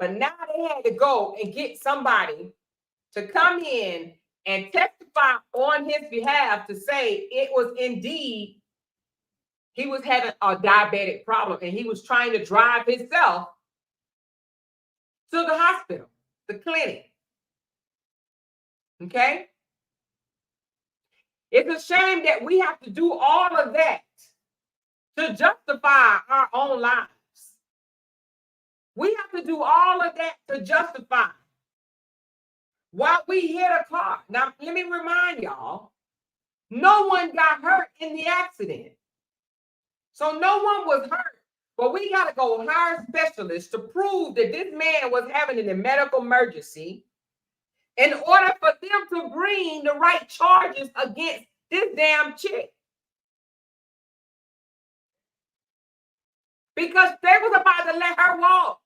But now they had to go and get somebody to come in and testify on his behalf to say it was indeed he was having a diabetic problem and he was trying to drive himself to the hospital, the clinic. Okay? It's a shame that we have to do all of that to justify our own lives. We have to do all of that to justify why we hit a car. Now, let me remind y'all, no one got hurt in the accident. So no one was hurt. But we got to go hire specialists to prove that this man was having a medical emergency in order for them to bring the right charges against this damn chick. Because they was about to let her walk.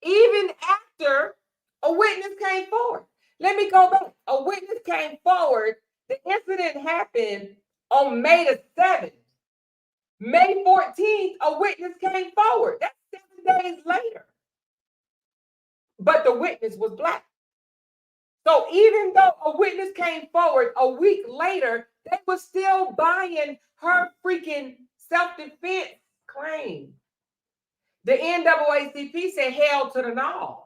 Even after a witness came forward. Let me go back. A witness came forward. The incident happened on May the 7th. May 14th, a witness came forward. That's 7 days later. But the witness was Black. So even though a witness came forward a week later, they were still buying her freaking self-defense claim. The NAACP said hell to the no.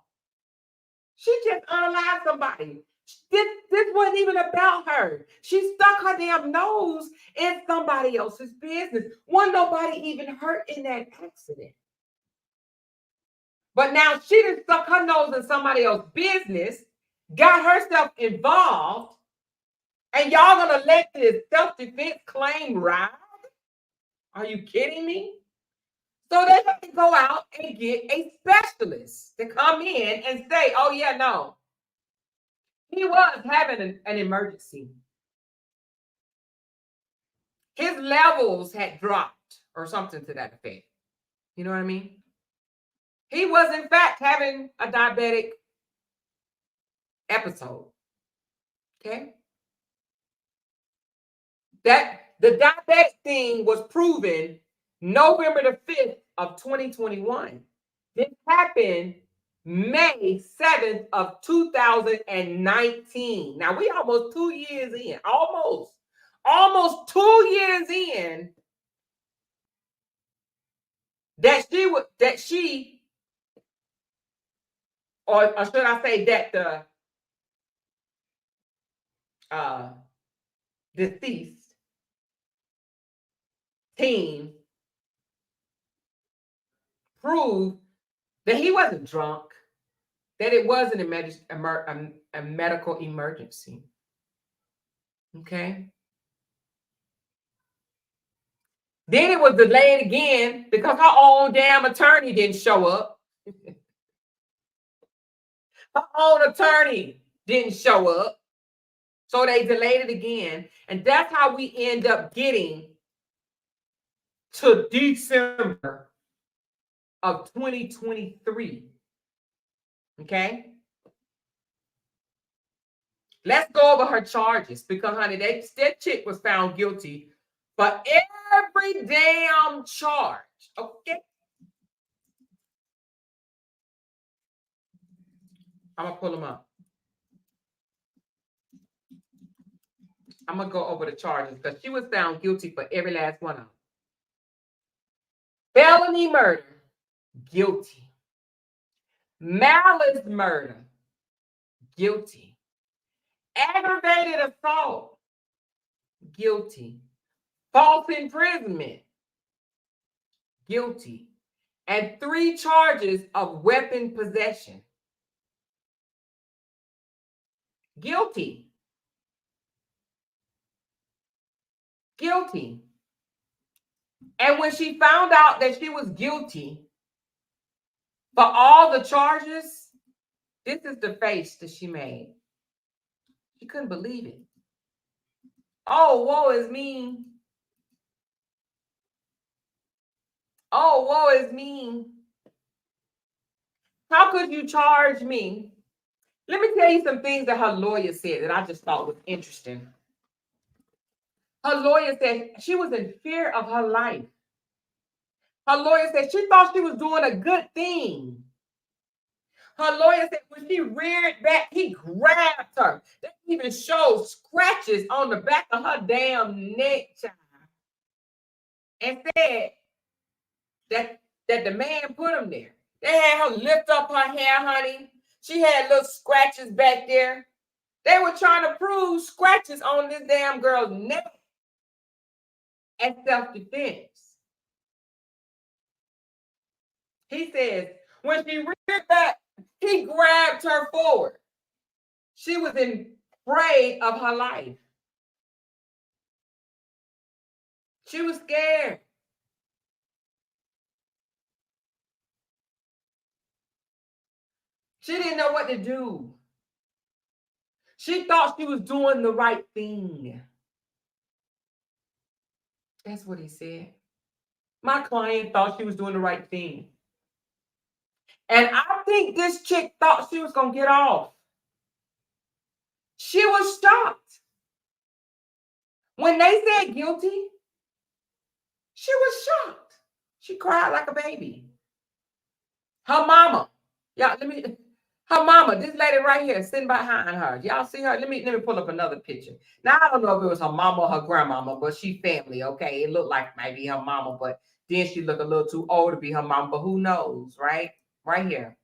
She just unalived somebody. This wasn't even about her. She stuck her damn nose in somebody else's business. Wasn't nobody even hurt in that accident. But now she done stuck her nose in somebody else's business, got herself involved, and y'all gonna let this self-defense claim ride? Are you kidding me? So they had to go out and get a specialist to come in and say, oh yeah, no. He was having an emergency. His levels had dropped or something to that effect. You know what I mean? He was, in fact, having a diabetic episode. Okay? That the diabetic thing was proven November the 5th of 2021. This happened May 7th of 2019. Now we almost 2 years in, almost 2 years in that she or should I say that the deceased team proved that he wasn't drunk, that it wasn't a medical emergency. Okay? Then it was delayed again because her own damn attorney didn't show up. Her own attorney didn't show up. So they delayed it again. And that's how we end up getting to December of 2023. Okay? Let's go over her charges because, honey, that chick was found guilty for every damn charge. Okay? I'm going to pull them up. I'm going to go over the charges because she was found guilty for every last one of them. Felony murder, guilty. Malice murder, guilty. Aggravated assault, guilty. False imprisonment, guilty. And 3 charges of weapon possession, guilty. Guilty. And when she found out that she was guilty for all the charges, this is the face that she made. She couldn't believe it. Oh, woe is me. Oh, woe is me. How could you charge me? Let me tell you some things that her lawyer said that I just thought was interesting. Her lawyer said she was in fear of her life. Her lawyer said she thought she was doing a good thing. Her lawyer said when she reared back, he grabbed her. They even showed scratches on the back of her damn neck, child. And said that the man put him there. They had her lift up her hair, honey. She had little scratches back there. They were trying to prove scratches on this damn girl's neck as self-defense. He says, when she reared back, he grabbed her forward. She was afraid of her life. She was scared. She didn't know what to do. She thought she was doing the right thing. That's what he said. My client thought she was doing the right thing. And I think this chick thought she was going to get off. She was shocked. When they said guilty, she was shocked. She cried like a baby. Her mama, y'all, her mama, this lady right here, sitting behind her. Y'all see her? Let me pull up another picture. Now, I don't know if it was her mama or her grandmama, but she family, okay? It looked like maybe her mama, but then she looked a little too old to be her mama, but who knows, right? Right here.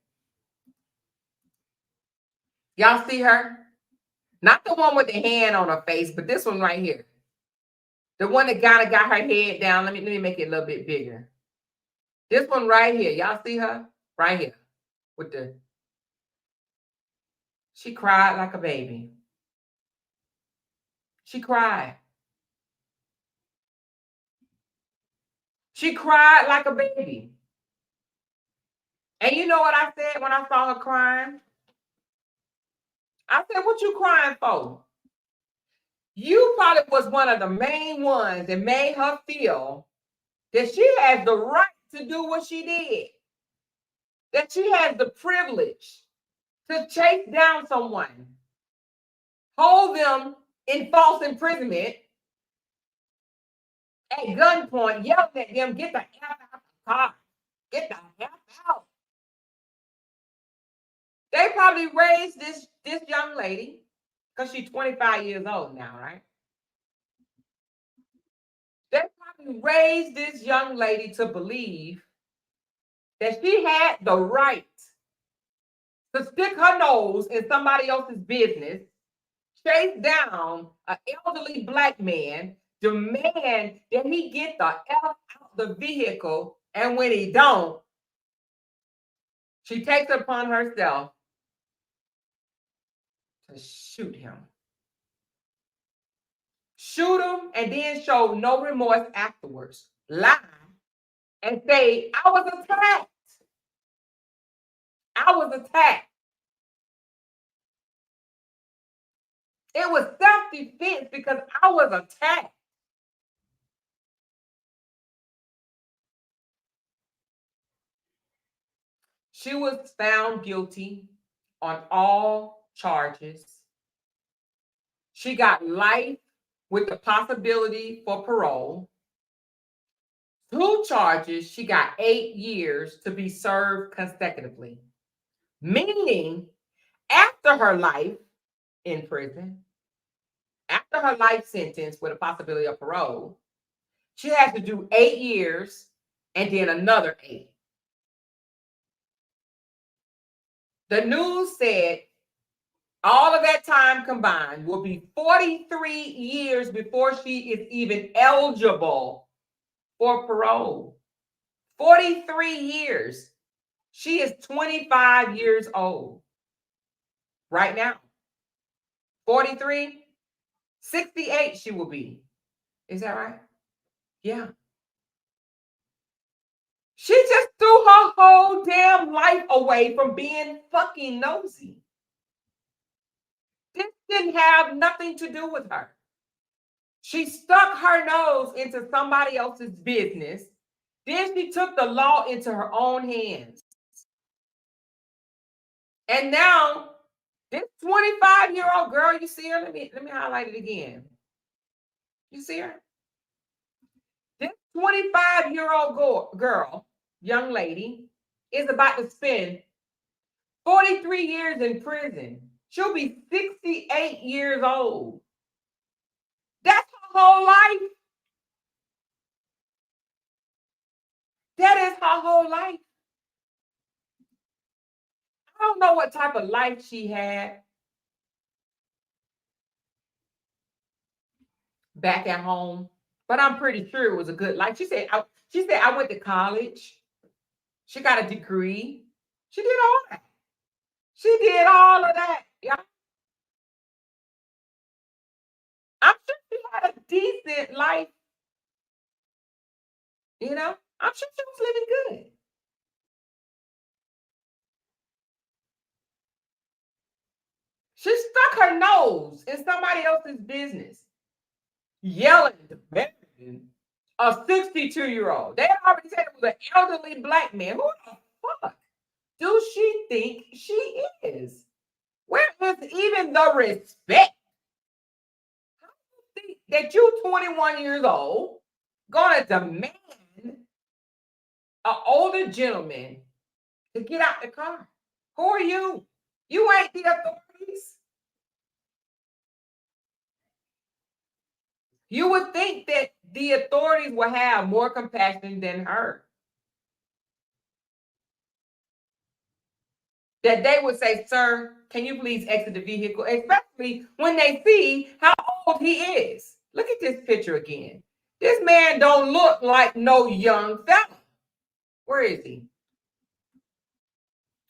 Y'all see her? Not the one with the hand on her face, but this one right here. The one that got her head down. Let me make it a little bit bigger. This one right here. Y'all see her? Right here. With the... She cried like a baby. She cried. She cried like a baby. And you know what I said when I saw her crying? I said, what you crying for? You probably was one of the main ones that made her feel that she has the right to do what she did. That she has the privilege to chase down someone, hold them in false imprisonment, at gunpoint, yelling at them, get the F out of the car. Get the F out. They probably raised this young lady, because she's 25 years old now, right? They probably raised this young lady to believe that she had the right to stick her nose in somebody else's business, chase down an elderly Black man, demand that he get the F out the vehicle, and when he don't, she takes it upon herself to shoot him. Shoot him and then show no remorse afterwards. lie and say, I was attacked. I was attacked. It was self-defense because I was attacked. She was found guilty on all charges. She got life with the possibility for parole. 2 charges, she got 8 years to be served consecutively, meaning after her life in prison, after her life sentence with a possibility of parole, she has to do 8 years and then another 8. The news said all of that time combined will be 43 years before she is even eligible for parole. 43 years. She is 25 years old right now. 43, 68 she will be. Is that right? Yeah. She just threw her whole damn life away from being fucking nosy. This didn't have nothing to do with her. She stuck her nose into somebody else's business. Then she took the law into her own hands. And now, this 25-year-old girl, you see her? Let me highlight it again. You see her? This 25-year-old girl, young lady, is about to spend 43 years in prison. She'll be 68 years old. That's her whole life. That is her whole life. I don't know what type of life she had back at home, but I'm pretty sure it was a good life. She said, I went to college. She got a degree. She did all that. She did all of that. Yeah. I'm sure she had a decent life. You know, I'm sure she was living good. She stuck her nose in somebody else's business, yelling, demanding a 62-year-old. They already said it was an elderly black man. Who the fuck do she think she is? Where is even the respect? How do you think that you 21 years old gonna demand an older gentleman to get out the car? Who are you? You ain't the authorities. You would think that the authorities will have more compassion than her. That they would say, sir, can you please exit the vehicle? Especially when they see how old he is. Look at this picture again. This man don't look like no young fella. Where is he?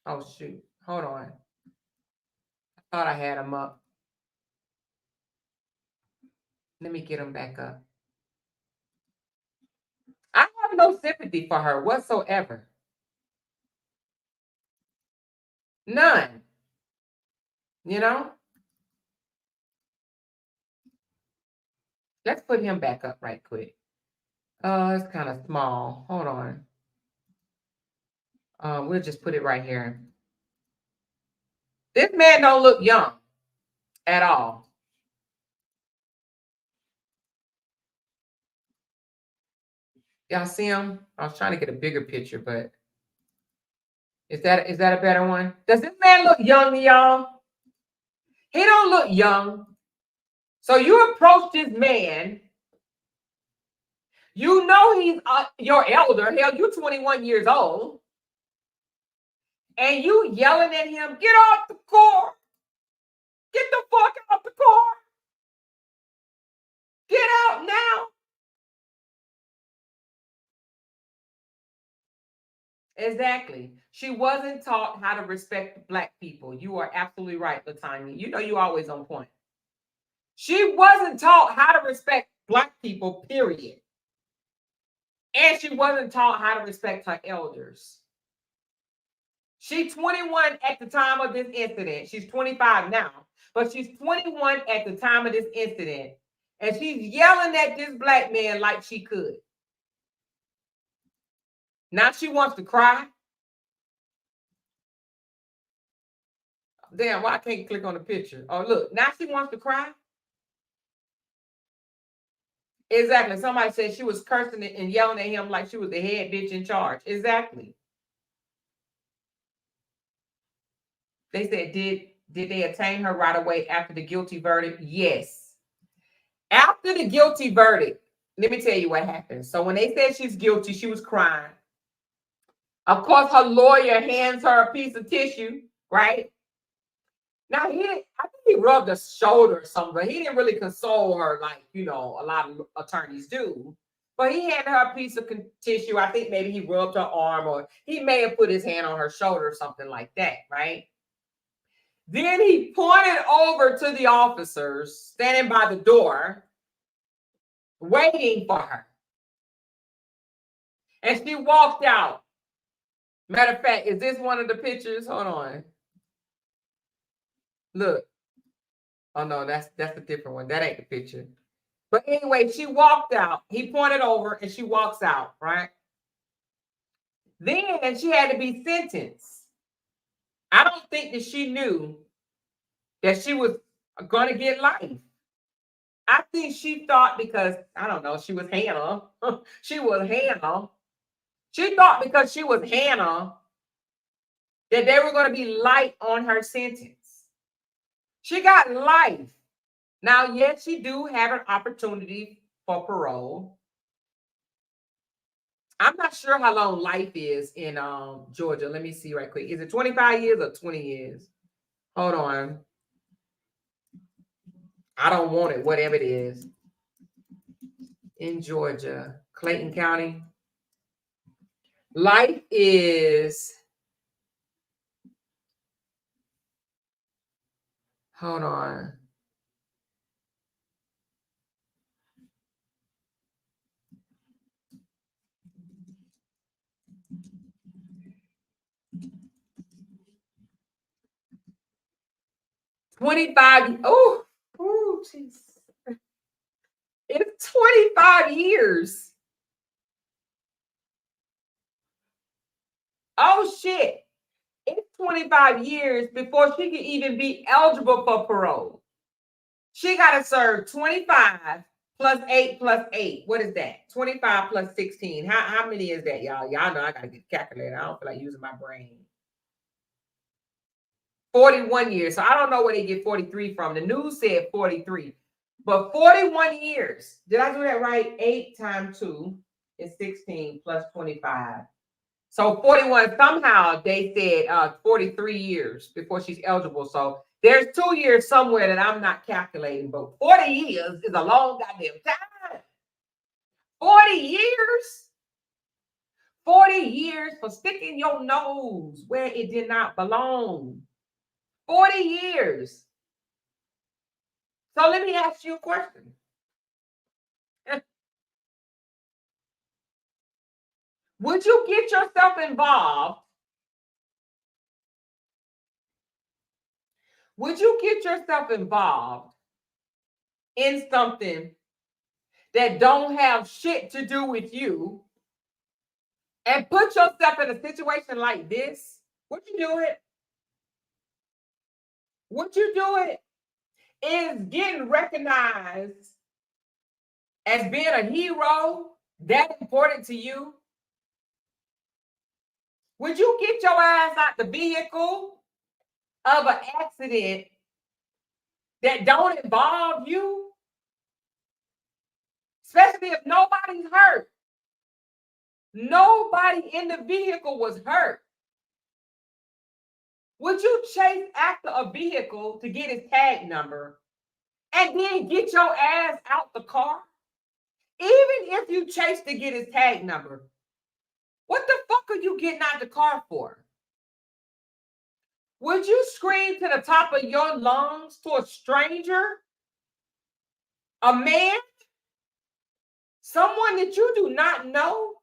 Oh, shoot. Hold on. I thought I had him up. Let me get him back up. I have no sympathy for her whatsoever. None. You know? Let's put him back up right quick. Oh, it's kind of small. Hold on. We'll just put it right here. This man don't look young at all. Y'all see him? I was trying to get a bigger picture, but is that a better one? Does this man look young to y'all? He don't look young. So you approach this man. You know he's your elder. Hell, you're 21 years old. And you yelling at him, get off the car. Get the fuck out the car. Get out now. Exactly. She wasn't taught how to respect Black people. You are absolutely right, Latanya. You know you always on point. She wasn't taught how to respect Black people, period. And she wasn't taught how to respect her elders. She's 21 at the time of this incident. She's 25 now, but she's 21 at the time of this incident. And she's yelling at this black man like she could. Now she wants to cry. Damn, why I can't click on the picture? Oh, look, now she wants to cry. Exactly. Somebody said she was cursing and yelling at him like she was the head bitch in charge. Exactly. They said, did they attain her right away after the guilty verdict? Yes. After the guilty verdict, let me tell you what happened. So when they said she's guilty, she was crying. Of course, her lawyer hands her a piece of tissue, right? Now, I think he rubbed her shoulder or something, but he didn't really console her like, a lot of attorneys do. But he handed her a piece of tissue. I think maybe he rubbed her arm, or he may have put his hand on her shoulder or something like that, right? Then he pointed over to the officers standing by the door, waiting for her. And she walked out. Matter of fact, is this one of the pictures? Hold on. Look. Oh, no, that's a different one. That ain't the picture. But anyway, she walked out. He pointed over and she walks out, right? Then she had to be sentenced. I don't think that she knew that she was going to get life. I think she thought because, I don't know, she was Hannah. She was Hannah. She thought because she was Hannah that they were going to be light on her sentence. She got life. Now, yes, she do have an opportunity for parole. I'm not sure how long life is in Georgia. Let me see right quick. Is it 25 years or 20 years? Hold on. I don't want it, whatever it is. In Georgia, Clayton County. Life is, hold on. Oh, jeez. It's 25 years. Oh, shit. It's 25 years before she can even be eligible for parole. She got to serve 25 plus 8 plus 8. What is that? 25 plus 16. How many is that, y'all? Y'all know I got to get a calculator. I don't feel like using my brain. 41 years. So I don't know where they get 43 from. The news said 43. But 41 years. Did I do that right? 8 times 2 is 16 plus 25. So 41, somehow they said 43 years before she's eligible. So there's 2 years somewhere that I'm not calculating, but 40 years is a long goddamn time. 40 years? 40 years for sticking your nose where it did not belong. 40 years. So let me ask you a question. Would you get yourself involved? Would you get yourself involved in something that don't have shit to do with you and put yourself in a situation like this? Would you do it? Would you do it? Is getting recognized as being a hero that important to you? Would you get your ass out the vehicle of an accident that don't involve you? Especially if nobody's hurt. Nobody in the vehicle was hurt. Would you chase after a vehicle to get its tag number and then get your ass out the car? Even if you chase to get his tag number, what the fuck are you getting out the car for? Would you scream to the top of your lungs to a stranger? A man? Someone that you do not know?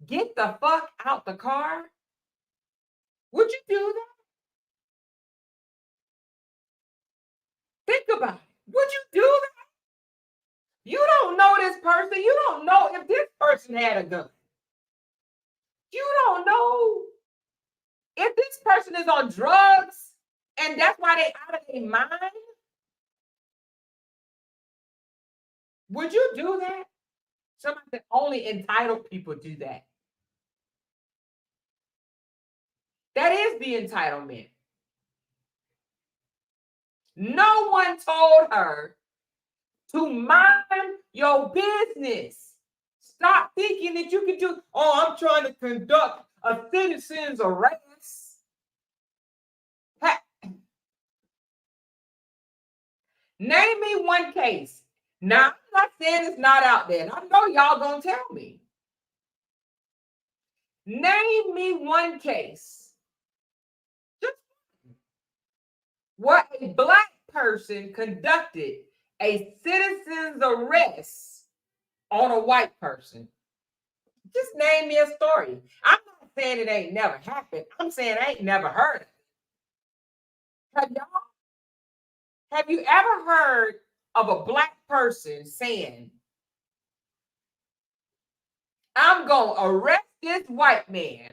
get the fuck out the car? Would you do that? Think about it. Would you do that? You don't know this person. You don't know if this person had a gun. You don't know if this person is on drugs and that's why they out of their mind. Would you do that? Somebody that only entitled people do that. That is the entitlement. No one told her to mind your business. Stop thinking that you can do, oh, I'm trying to conduct a citizen's arrest. Name me one case. Now, I'm not saying it's not out there. And I know y'all gonna tell me. Name me one case. Just where a black person conducted a citizen's arrest on a white person. Just name me a story. I'm not saying it ain't never happened. I'm saying I ain't never heard of it. Have you ever heard of a black person saying, I'm going to arrest this white man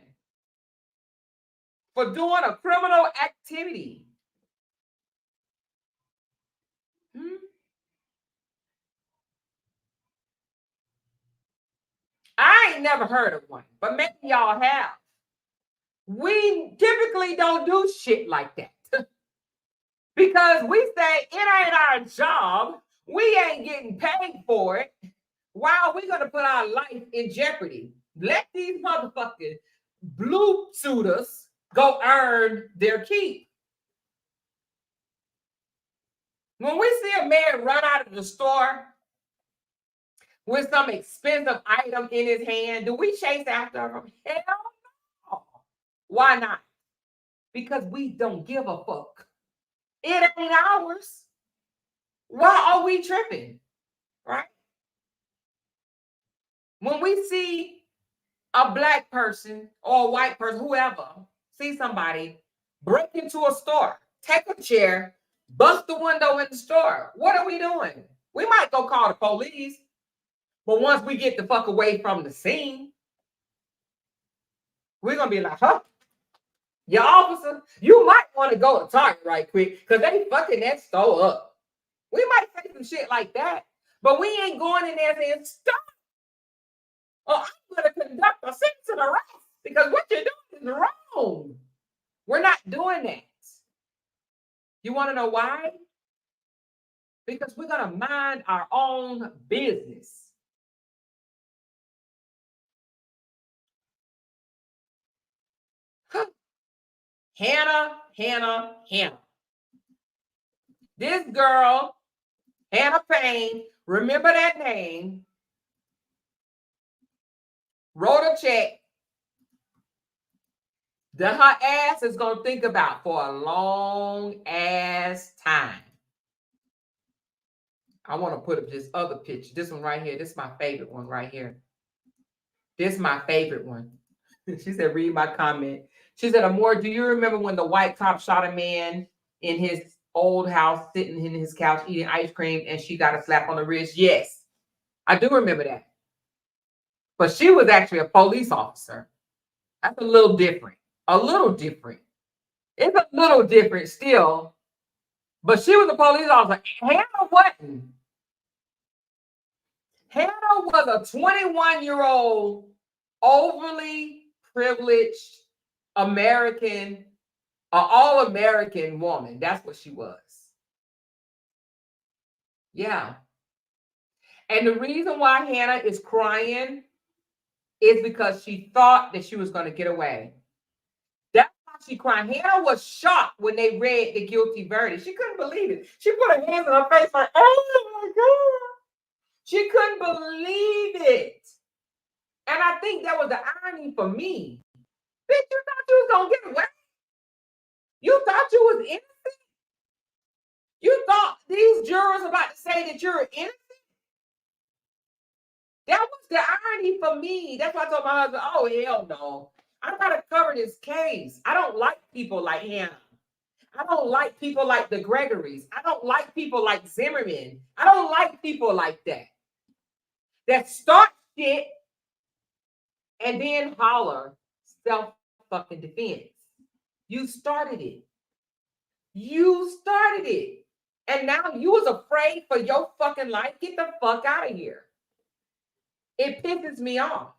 for doing a criminal activity? I ain't never heard of one, but maybe y'all have. We typically don't do shit like that because we say it ain't our job. We ain't getting paid for it. Why are we going to put our life in jeopardy? Let these motherfucking blue suiters go earn their keep. When we see a man run out of the store with some expensive item in his hand, do we chase after him? Hell no. Why not? Because we don't give a fuck. It ain't ours. Why are we tripping? Right? When we see a black person or a white person, whoever, see somebody break into a store, take a chair, bust the window in the store, what are we doing? We might go call the police, but once we get the fuck away from the scene, we're going to be like, huh? Your officer, you might want to go to Target right quick because they fucking that store up. We might say some shit like that, but we ain't going in there saying, stop. Or I'm going to conduct a citizen arrest because what you're doing is wrong. We're not doing that. You want to know why? Because we're going to mind our own business. Hannah. This girl, Hannah Payne, remember that name, wrote a check that her ass is going to think about for a long ass time. I want to put up this other picture. This one right here. This is my favorite one right here. This is my favorite one. She said, read my comment. She said, Amor, do you remember when the white cop shot a man in his old house, sitting in his couch, eating ice cream, and she got a slap on the wrist? Yes, I do remember that. But she was actually a police officer. That's a little different. A little different. It's a little different still. But she was a police officer. Hannah wasn't. Hannah was a 21-year-old, overly privileged American, all-American woman. That's what she was. Yeah. And the reason why Hannah is crying is because she thought that she was going to get away. That's why she cried. Hannah was shocked when they read the guilty verdict. She couldn't believe it. She put her hands on her face like, oh my God. She couldn't believe it. And I think that was the irony for me. Bitch, you thought you was going to get away? You thought you was innocent? You thought these jurors about to say that you're innocent? That was the irony for me. That's why I told my husband, oh, hell no. I gotta cover this case. I don't like people like him. I don't like people like the Gregorys. I don't like people like Zimmerman. I don't like people like that. That start shit and then holler self-fucking defense. You started it. You started it. And now you was afraid for your fucking life. Get the fuck out of here. It pisses me off.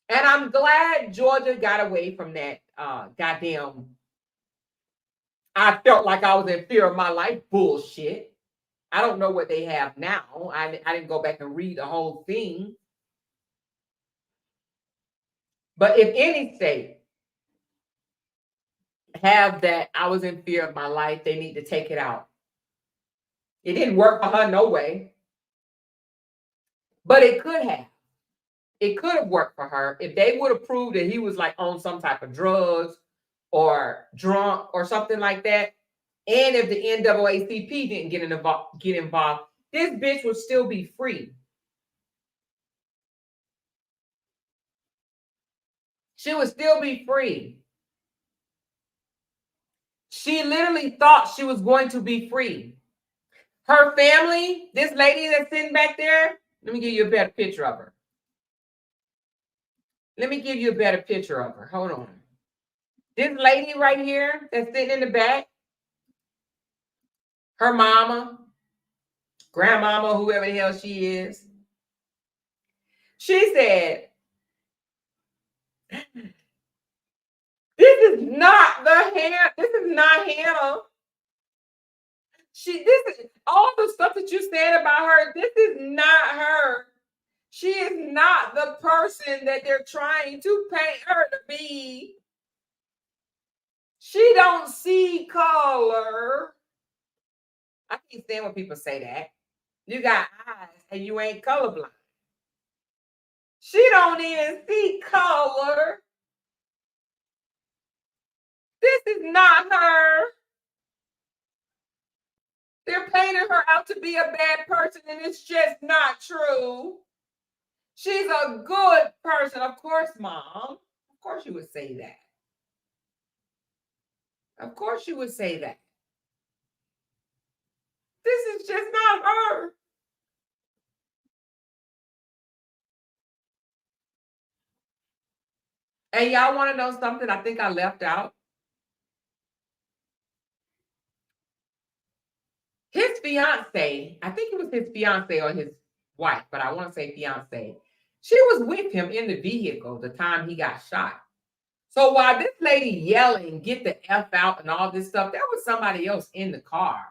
And I'm glad Georgia got away from that goddamn, I felt like I was in fear of my life bullshit. I don't know what they have now. I didn't go back and read the whole thing. But if any state have that I was in fear of my life, they need to take it out. It didn't work for her no way. But it could have. It could have worked for her if they would have proved that he was like on some type of drugs or drunk or something like that. And if the NAACP didn't get involved, this bitch would still be free. She would still be free. She literally thought she was going to be free. Her family, this lady that's sitting back there, let me give you a better picture of her. Let me give you a better picture of her. Hold on. This lady right here that's sitting in the back, her mama, grandmama, whoever the hell she is, she said, this is not Hannah. This is all the stuff that you said about her. This is not her. She is not the person that they're trying to paint her to be. She don't see color. I can't stand when people say that. You got eyes and you ain't colorblind. She don't even see color. This is not her. They're painting her out to be a bad person, and it's just not true. She's a good person. Of course, Mom. Of course you would say that. Of course you would say that. This is just not her. And y'all want to know something I think I left out? His fiance, I think it was his fiance or his wife, but I want to say fiance. She was with him in the vehicle the time he got shot. So while this lady yelling, get the F out and all this stuff, there was somebody else in the car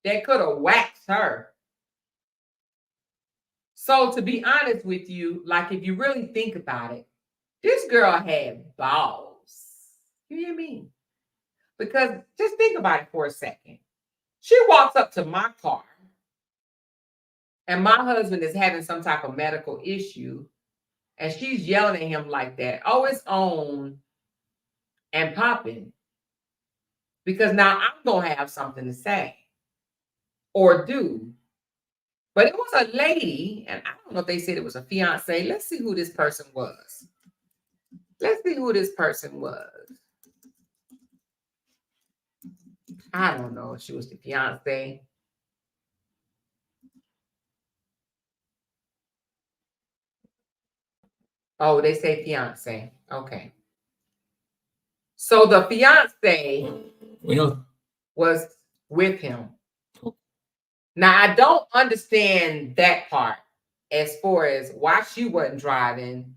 that could have waxed her. So to be honest with you, like if you really think about it, this girl had balls. You hear me? Because just think about it for a second. She walks up to my car and my husband is having some type of medical issue and she's yelling at him like that. Oh, it's on and popping. Because now I'm going to have something to say or do. But it was a lady, and I don't know if they said it was a fiance. Let's see who this person was. Let's see who this person was. I don't know if she was the fiance. Oh, they say fiance. Okay. So the fiance was with him. Now, I don't understand that part as far as why she wasn't driving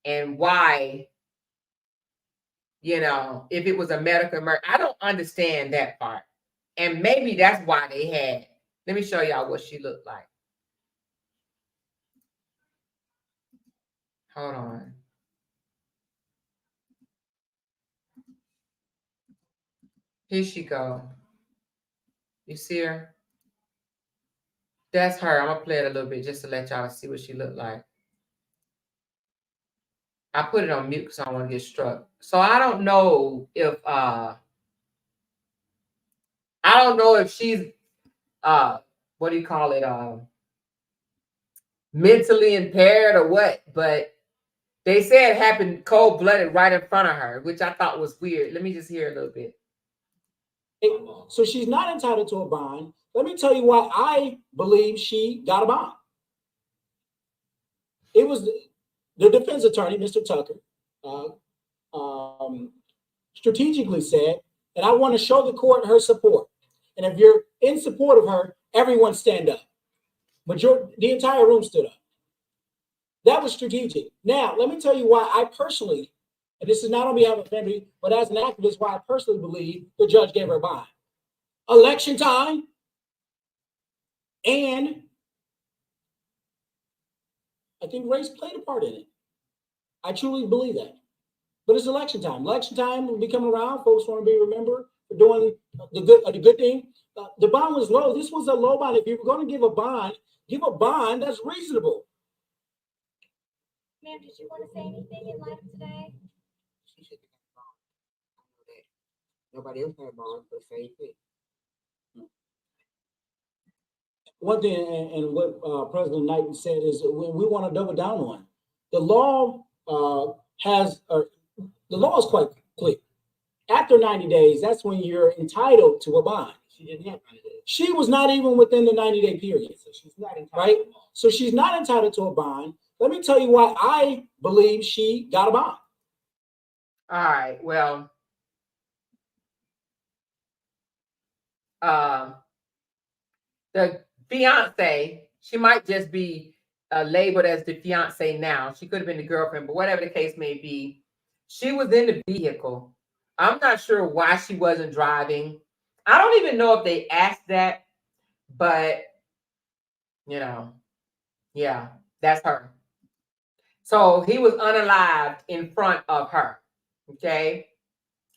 and why, you know, if it was a medical emergency. I don't understand that part. And maybe that's why they had. Let me show y'all what she looked like. Hold on. Here she go. You see her? That's her. I'm going to play it a little bit just to let y'all see what she looked like. I put it on mute because I don't want to get struck. So I don't know if she's what do you call it? mentally impaired or what, but they said it happened cold-blooded right in front of her, which I thought was weird. Let me just hear a little bit. So she's not entitled to a bond. Let me tell you why I believe she got a bond. It was the defense attorney, Mr. Tucker, strategically said, and I want to show the court her support. And if you're in support of her, everyone stand up. The entire room stood up. That was strategic. Now, let me tell you why I personally, and this is not on behalf of family, but as an activist, why I personally believe the judge gave her a bond. Election time, and I think race played a part in it. I truly believe that. But it's election time. Election time will be coming around. Folks want to be remembered for doing the good thing. The bond was low. This was a low bond. If you're going to give a bond that's reasonable. Ma'am, did you want to say anything in life today? She should have got a bond. Nobody else had a bond for the same thing. One thing, and what President Knighton said is we want to double down on. The law the law is quite clear. After 90 days, that's when you're entitled to a bond. She didn't have 90 days. She was not even within the 90-day period. So she's not entitled. Right? So she's not entitled to a bond. Let me tell you why I believe she got a bond. All right. Well, the fiance, she might just be labeled as the fiance now. She could have been the girlfriend, but whatever the case may be, she was in the vehicle. I'm not sure why she wasn't driving. I don't even know if they asked that, but yeah, that's her. So he was unalived in front of her. Okay,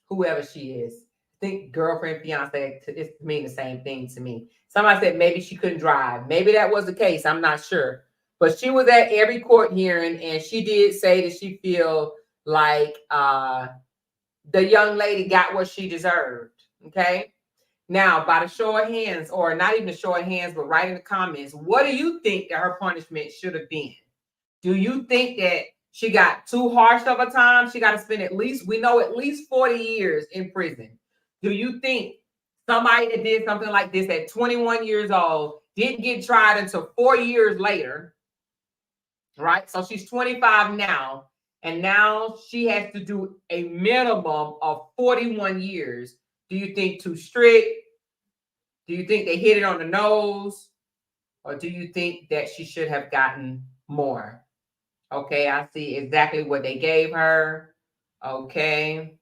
whoever she is. I think girlfriend, fiance, it's mean the same thing to me. Somebody said maybe she couldn't drive. Maybe that was the case. I'm not sure. But she was at every court hearing, and she did say that she feel like the young lady got what she deserved. Okay. Now, by the show of hands, or not even a show of hands, but write in the comments, what do you think that her punishment should have been? Do you think that she got too harsh of a time? She got to spend at least 40 years in prison. Do you think somebody that did something like this at 21 years old didn't get tried until 4 years later, right? So she's 25 now, and now she has to do a minimum of 41 years. Do you think too strict? Do you think they hit it on the nose? Or do you think that she should have gotten more? Okay, I see exactly what they gave her. Okay.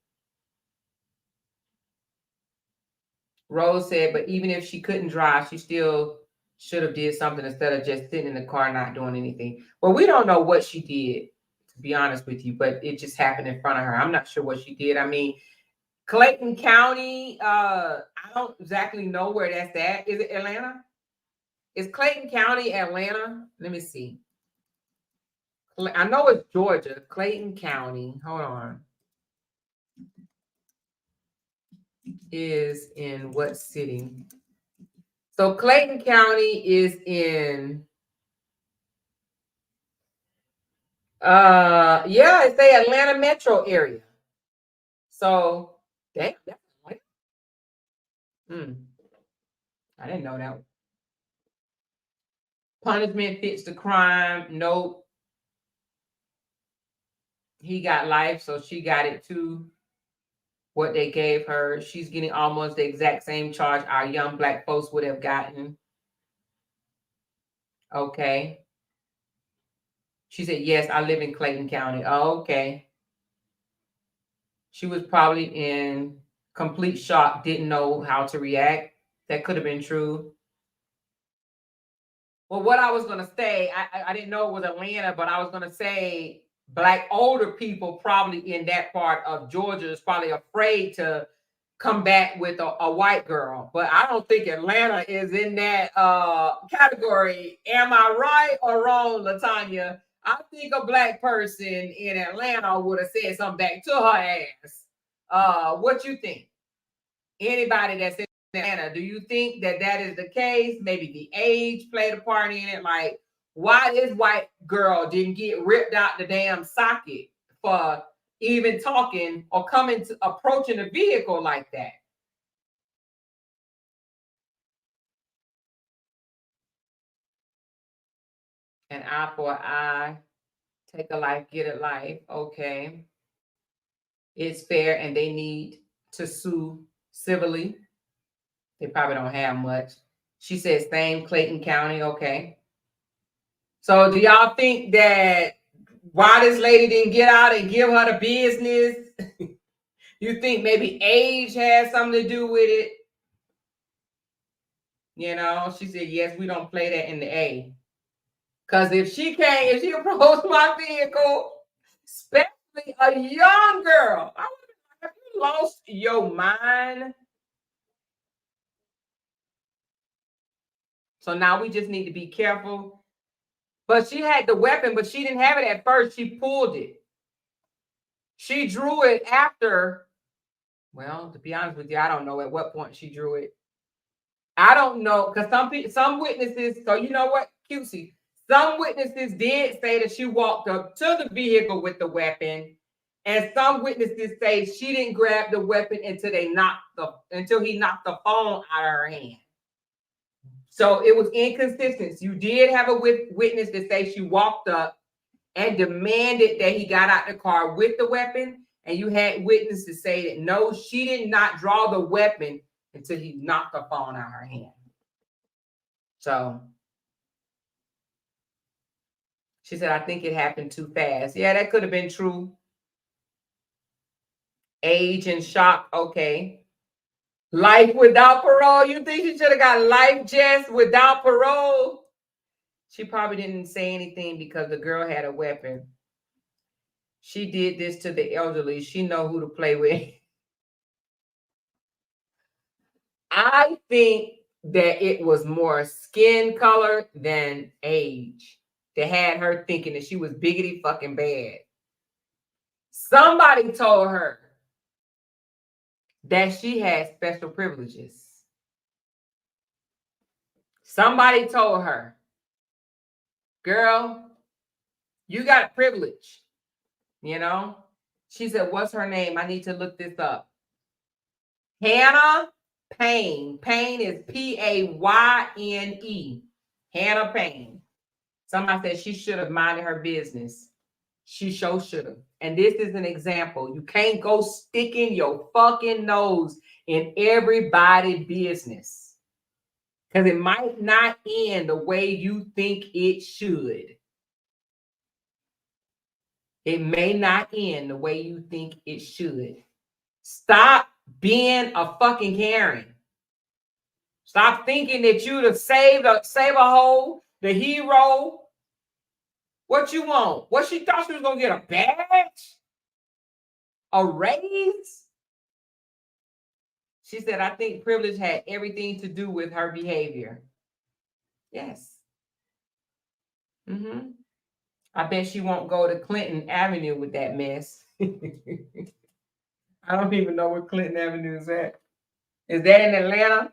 Rose said, but even if she couldn't drive, she still should have did something instead of just sitting in the car not doing anything. Well, we don't know what she did, to be honest with you, but it just happened in front of her. I'm not sure what she did. I mean, Clayton County, I don't exactly know where that's at. Is it Atlanta? Is Clayton County Atlanta? Let me see. I know it's Georgia. Clayton County. Hold on. Is in what city? So Clayton County is in it's the Atlanta metro area. So damn, that's right. I didn't know that. Punishment fits the crime. Nope. He got life, so she got it too. What they gave her, she's getting almost the exact same charge our young black folks would have gotten. Okay. She said, yes, I live in Clayton County. Oh, okay. She was probably in complete shock, didn't know how to react. That could have been true. Well, what I was going to say, I didn't know it was Atlanta, but I was going to say black older people probably in that part of Georgia is probably afraid to come back with a white girl. But I don't think Atlanta is in that category. Am I right or wrong, LaTanya? I think a black person in Atlanta would have said something back to her ass. What you think? Anybody that's in Atlanta, do you think that is the case? Maybe the age played a part in it. Like, why this white girl didn't get ripped out the damn socket for even talking or coming to approaching a vehicle like that. An eye for an eye, take a life, get a life. Okay. It's fair, and they need to sue civilly. They probably don't have much. She said same Clayton County. Okay. So do y'all think that why this lady didn't get out and give her the business? You think maybe age has something to do with it? You know, she said, yes, we don't play that in the A. Because if she approached my vehicle, especially a young girl, I would have you lost your mind? So now we just need to be careful. But she had the weapon, but she didn't have it at first. She pulled it. She drew it after. Well, to be honest with you, I don't know at what point she drew it. I don't know, because some witnesses, so you know what, QC, some witnesses did say that she walked up to the vehicle with the weapon, and some witnesses say she didn't grab the weapon until he knocked the phone out of her hand. So it was inconsistent. You did have a witness that say she walked up and demanded that he got out the car with the weapon, and you had witnesses to say that no, she did not draw the weapon until he knocked the phone out of her hand. So she said, I think it happened too fast. Yeah, that could have been true. Age and shock, okay. Life without parole. You think she should have got life just without parole? She probably didn't say anything because the girl had a weapon. She did this to the elderly. She know who to play with. I think that it was more skin color than age that had her thinking that she was biggity fucking bad. Somebody told her that she had special privileges. Somebody told her, girl, you got privilege, you know? She said, what's her name? I need to look this up. Hannah Payne. Payne is Payne. Hannah Payne. Somebody said she should have minded her business. She sure should have. And this is an example. You can't go sticking your fucking nose in everybody's business, because it might not end the way you think it should. It may not end the way you think it should. Stop being a fucking Karen. Stop thinking that you to save a hole, the hero. What you want? What she thought she was gonna get a badge? A raise? She said, I think privilege had everything to do with her behavior. Yes. Mm-hmm. I bet she won't go to Clinton Avenue with that mess. I don't even know where Clinton Avenue is at. Is that in Atlanta?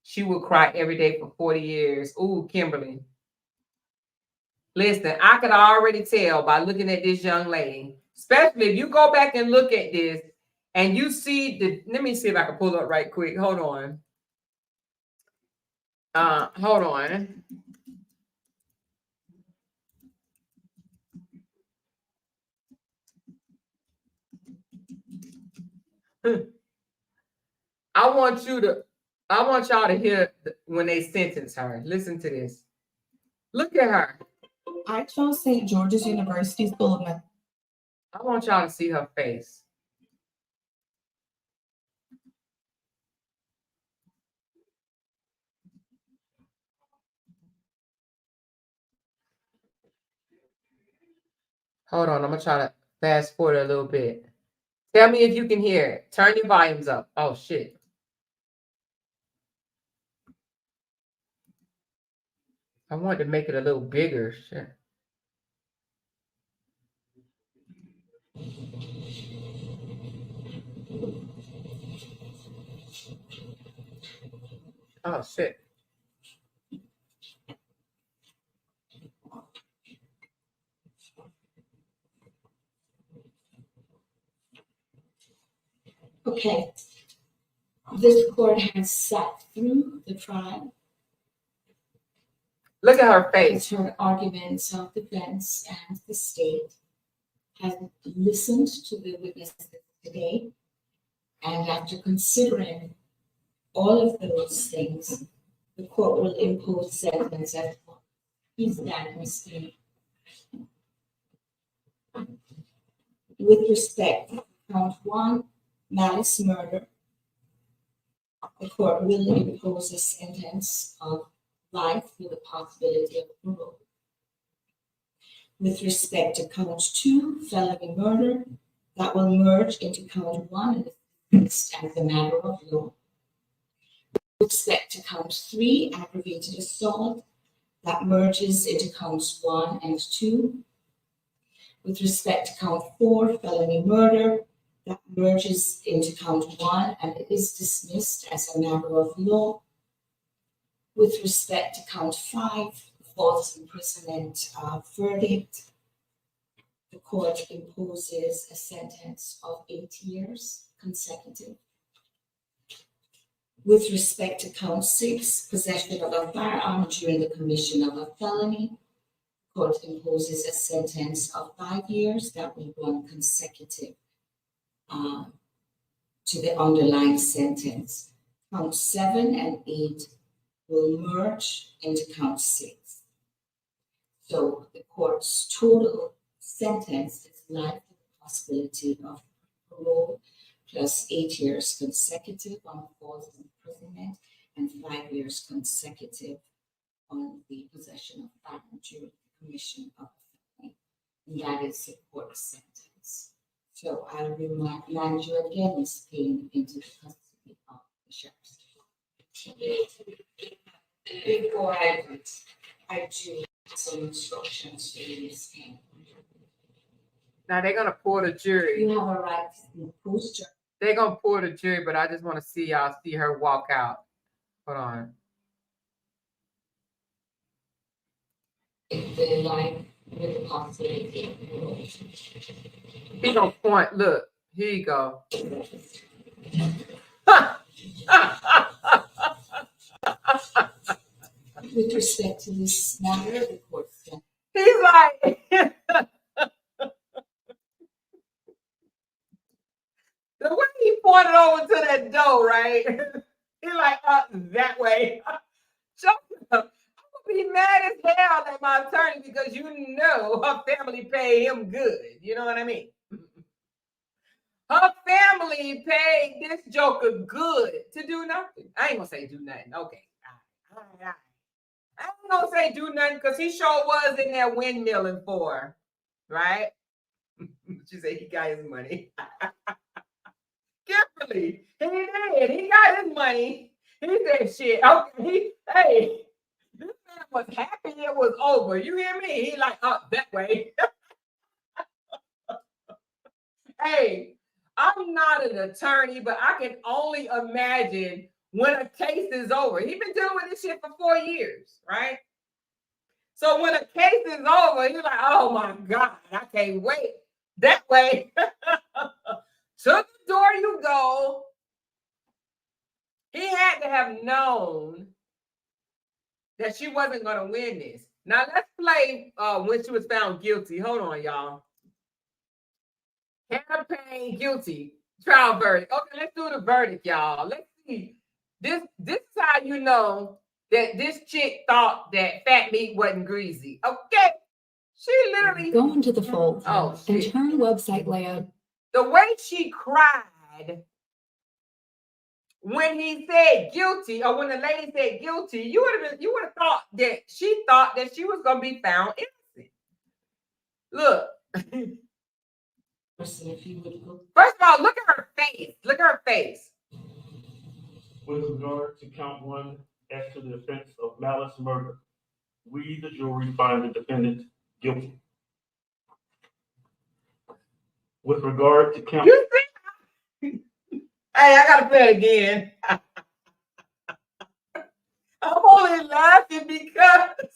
She will cry every day for 40 years. Ooh, Kimberly. Listen, I could already tell by looking at this young lady, especially if you go back and look at this and you see let me see if I can pull up right quick. Hold on. Hold on. I want y'all to hear when they sentence her. Listen to this. Look at her. I chose St. George's University School of Medicine. I want y'all to see her face. Hold on, I'm gonna try to fast forward a little bit. Tell me if you can hear it. Turn your volumes up. Oh shit. I wanted to make it a little bigger. Shit. Oh shit. Okay. This court has sat through the trial. Look at her face. Has heard arguments of defense and the state. Has listened to the witnesses today. And after considering all of those things, the court will impose sentence as is that mistake. With respect to count 1, malice murder, the court will impose a sentence of life with the possibility of parole. With respect to count 2, felony murder, that will merge into count 1 and as a matter of law. With respect to count 3, aggravated assault, that merges into counts 1 and 2. With respect to count 4, felony murder, that merges into count 1 and it is dismissed as a matter of law. With respect to count 5, false imprisonment verdict, the court imposes a sentence of 8 years consecutive. With respect to count 6, possession of a firearm during the commission of a felony, the court imposes a sentence of 5 years that will run consecutive to the underlying sentence. Count 7 and 8 will merge into count 6. So the court's total sentence is life with the possibility of parole plus 8 years consecutive on false imprisonment and 5 years consecutive on the possession of firearm during the commission of a felony. And that is the court's sentence. So I'll remind you again, Ms. Payne, into the custody of the sheriff's department. Before I do some instructions to Ms. Payne. Now they're gonna pull the jury. You have a right to post. They're gonna pull the jury, but I just want to see y'all see her walk out. Hold on. The life with the possibility of parole. He gonna point. Look, here you go. With respect to this matter, the court said. He's like, the way he pointed over to that door, right? He's like, that way. I'm gonna be mad as hell at my attorney because you know her family paid him good. You know what I mean? Her family paid this joker good to do nothing. I ain't gonna say do nothing. Okay. All right. I ain't gonna say do nothing because he sure was in there windmilling for her, right? She said he got his money. Kimberly, he did. He got his money. He said shit. Okay, hey, this man was happy it was over. You hear me? He like, that way. Hey, I'm not an attorney, but I can only imagine when a case is over. He's been dealing with this shit for 4 years, right? So when a case is over, you're like, oh my God, I can't wait. That way. To the door you go. He had to have known that she wasn't going to win this. Now let's play when she was found guilty. Hold on, y'all. Hannah Payne guilty. Trial verdict. Okay, let's do the verdict, y'all. Let's see. This is how you know that this chick thought that fat meat wasn't greasy. Okay. She literally Go into the folder and shit. turn website layout. The way she cried when he said guilty, or when the lady said guilty, you would have thought that she was gonna be found innocent. Look. First of all, look at her face. Look at her face. With regard to count 1 as to the offense of malice murder, we, the jury, find the defendant guilty. With regard to count. You see? Hey, I gotta play it again. I'm only laughing because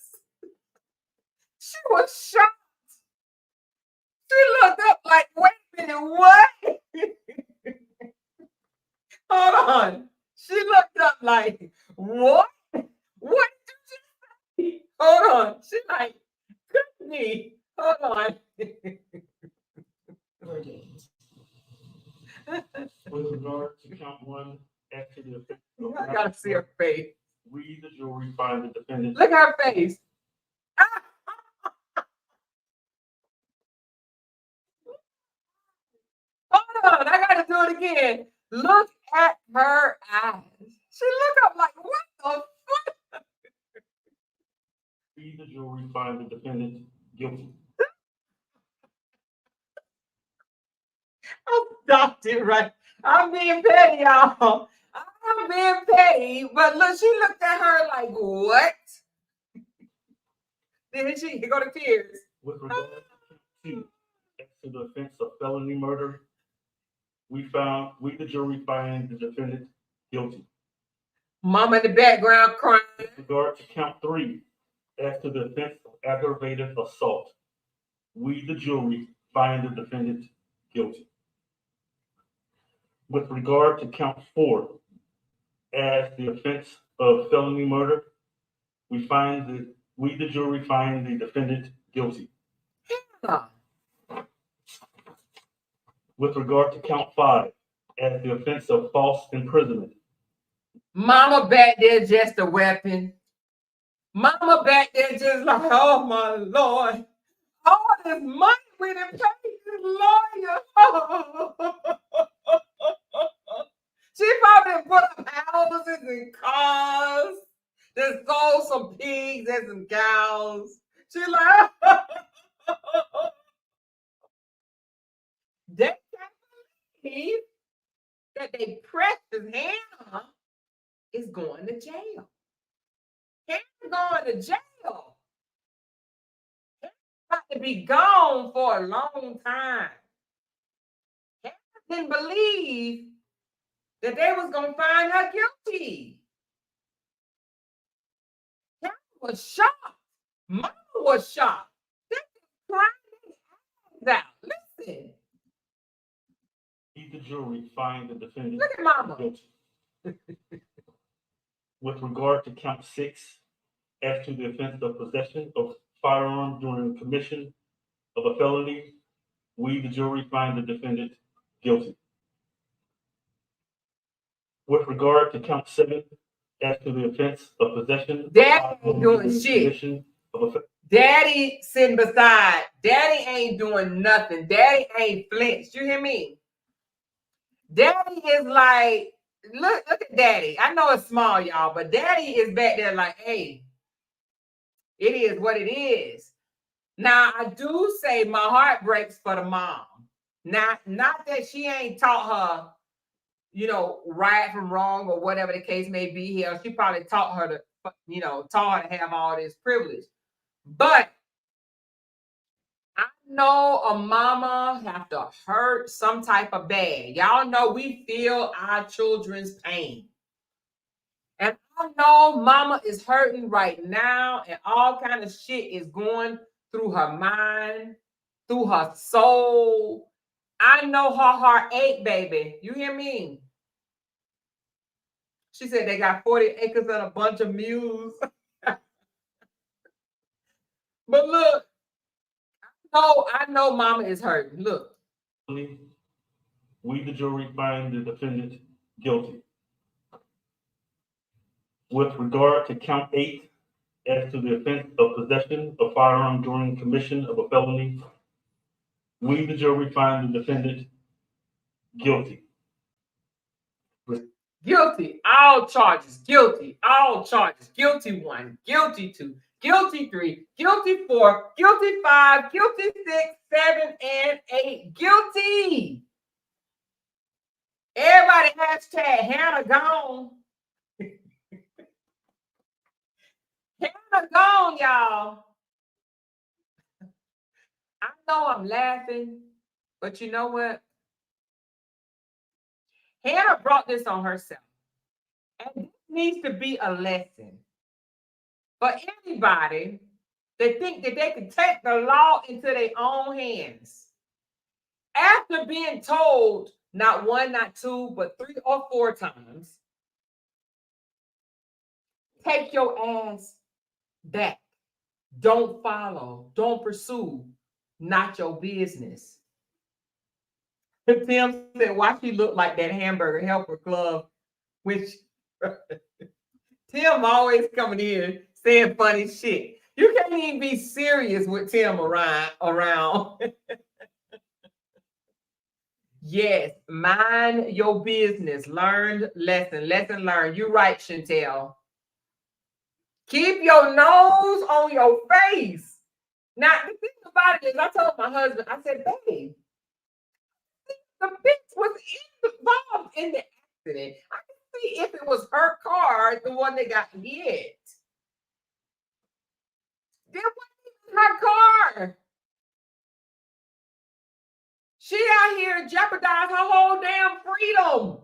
she was shocked. She looked up like, wait a minute, what? like, what? What did you just say? Hold on. She like, me. Hold on. Verdict. With regard to count one, as to the offense of I gotta see her face. we, the jury, find the defendant. Look at her face. Hold on, I gotta do it again. Look at her eyes. She look up like, what the fuck? We, the jury, find the defendant guilty. I stopped it right. I'm being petty, y'all. I'm being petty, but look, she looked at her like, what? Then she go to tears. With regard to as to the offense of felony murder, we, the jury, find the defendant guilty. Mama in the background crying. With regard to count 3, as to the offense of aggravated assault, we, the jury, find the defendant guilty. With regard to count 4, as the offense of felony murder, we, the jury, find the defendant guilty. Huh. With regard to count 5, as the offense of false imprisonment, Mama back there just a weapon. Mama back there just like, oh my Lord. All this money we done paid this lawyer. She probably put up houses and cars. Just sold some pigs and some cows. She like, they can't believe that they precious Hannah is going to jail. Hannah's going to jail. Hannah's about to be gone for a long time. Hannah didn't believe that they was going to find her guilty. Hannah was shocked. Mama was shocked. They were crying their eyes out. Listen. we, the jury, find the defendant Look at Mama. guilty. With regard to count 6, as to the offense of possession of firearm during commission of a felony, we, the jury, find the defendant guilty. With regard to count 7, as to the offense of possession Daddy of ain't doing during shit. commission of a Daddy sitting beside. Daddy ain't doing nothing. Daddy ain't flinched. You hear me? Daddy is like, look at Daddy. I know it's small, y'all, but Daddy is back there like, hey, it is what it is. Now, I do say my heart breaks for the mom. Not that she ain't taught her, right from wrong or whatever the case may be here. She probably taught her to have all this privilege. But I know a mama have to hurt some type of bad. Y'all know we feel our children's pain. And I know mama is hurting right now and all kind of shit is going through her mind, through her soul. I know her heart ache, baby. You hear me? She said they got 40 acres and a bunch of mules. But look, I know mama is hurting. Look. We, the jury, find the defendant guilty. With regard to count 8, as to the offense of possession of firearm during commission of a felony, we, the jury, find the defendant guilty. Guilty, all charges, guilty, all charges, guilty 1, guilty 2, guilty 3, guilty 4, guilty 5, guilty 6, 7, and 8, guilty. Everybody hashtag Hannah gone. Hannah gone, y'all. I know I'm laughing, but you know what? Hannah brought this on herself. And this needs to be a lesson for anybody that think that they can take the law into their own hands. After being told not 1, not 2, but 3 or 4 times take your ass back. Don't follow. Don't pursue. Not your business. Tim said, why she look like that hamburger helper club, which Tim always coming in saying funny shit. You can't even be serious with Tim around. Yes, mind your business. Learned lesson. Lesson learned. You're right, Chantel. Keep your nose on your face. Now, the thing about it is, I told my husband, I said, babe, the bitch was involved in the accident. I can see if it was her car, the one that got hit. It wasn't even her car. She out here jeopardized her whole damn freedom.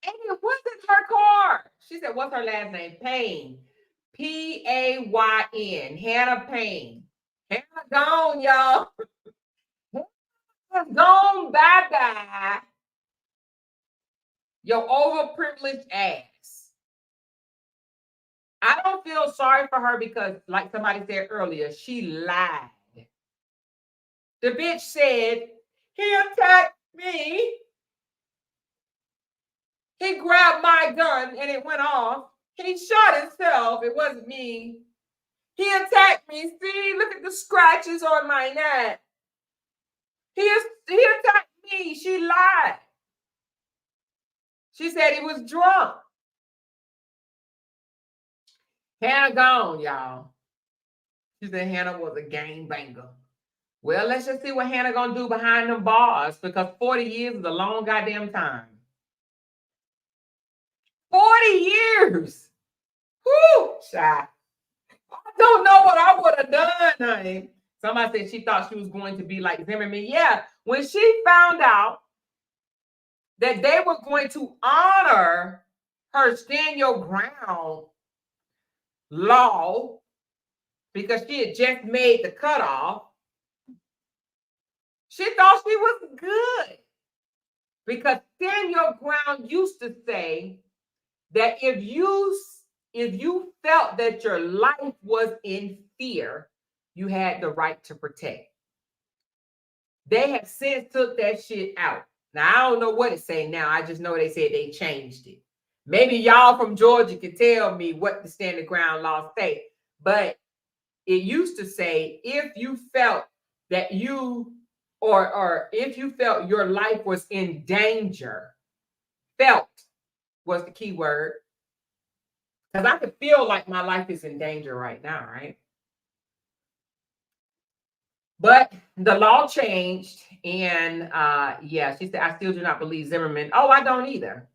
And it wasn't her car. She said, what's her last name? Payne. P-A-Y-N. Hannah Payne. Hannah gone, y'all. Hannah gone, bye-bye. Your overprivileged ass. I don't feel sorry for her because, like somebody said earlier, she lied. The bitch said, he attacked me. He grabbed my gun and it went off. He shot himself. It wasn't me. He attacked me. See, look at the scratches on my neck. He attacked me. She lied. She said he was drunk. Hannah gone, y'all. She said Hannah was a gangbanger. Well, let's just see what Hannah gonna do behind them bars, because 40 years is a long goddamn time. 40 years. Whoo, shy. I don't know what I would have done, honey. Somebody said she thought she was going to be like Zimmerman. Yeah, when she found out that they were going to honor her stand your ground law because she had just made the cutoff, she thought she was good. Because stand your ground used to say that if you felt that your life was in fear, you had the right to protect. They have since took that shit out. Now, I don't know what it's saying now. I just know they said they changed it. Maybe y'all from Georgia can tell me what the stand your ground law say. But it used to say if you felt that you or if you felt your life was in danger, felt was the key word. Because I could feel like my life is in danger right now, right? But the law changed, and yeah, she said, I still do not believe Zimmerman. Oh, I don't either.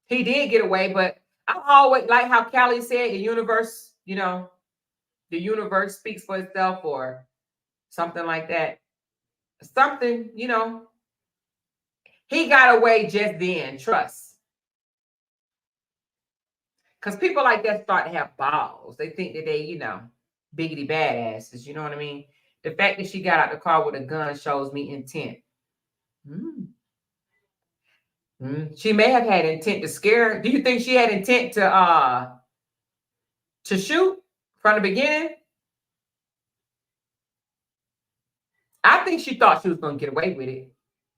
He did get away, but I always like how Callie said, the universe, the universe speaks for itself or something like that. Something, he got away just then, trust. Because people like that start to have balls. They think that they, biggity badasses, you know what I mean? The fact that she got out the car with a gun shows me intent. She may have had intent to scare. Do you think she had intent to shoot from the beginning? I think she thought she was going to get away with it.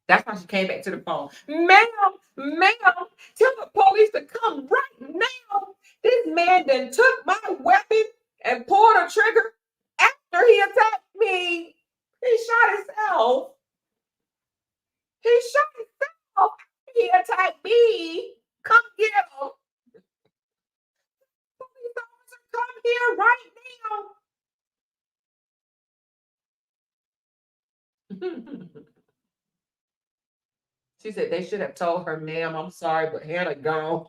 That's why she came back to the phone. Ma'am, tell the police to come right now. This man then took my weapon and pulled a trigger after he attacked me. He shot himself. He shot himself. He attacked me. Come get him. Police officer, come here right now. She said they should have told her, ma'am, I'm sorry, but Hannah gone.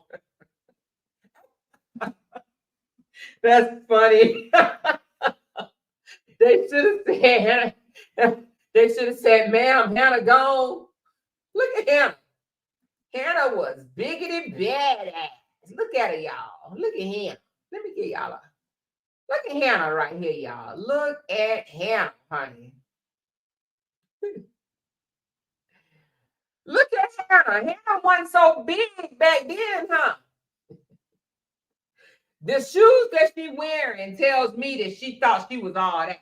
That's funny. They should have said, ma'am, Hannah gone. Look at Hannah. Hannah was biggity badass. Look at her, y'all. Look at Hannah. Let me get y'all a look at Hannah right here, y'all. Look at Hannah, honey. Look at Hannah wasn't so big back then, huh? The shoes that she wearing tells me that she thought she was all that.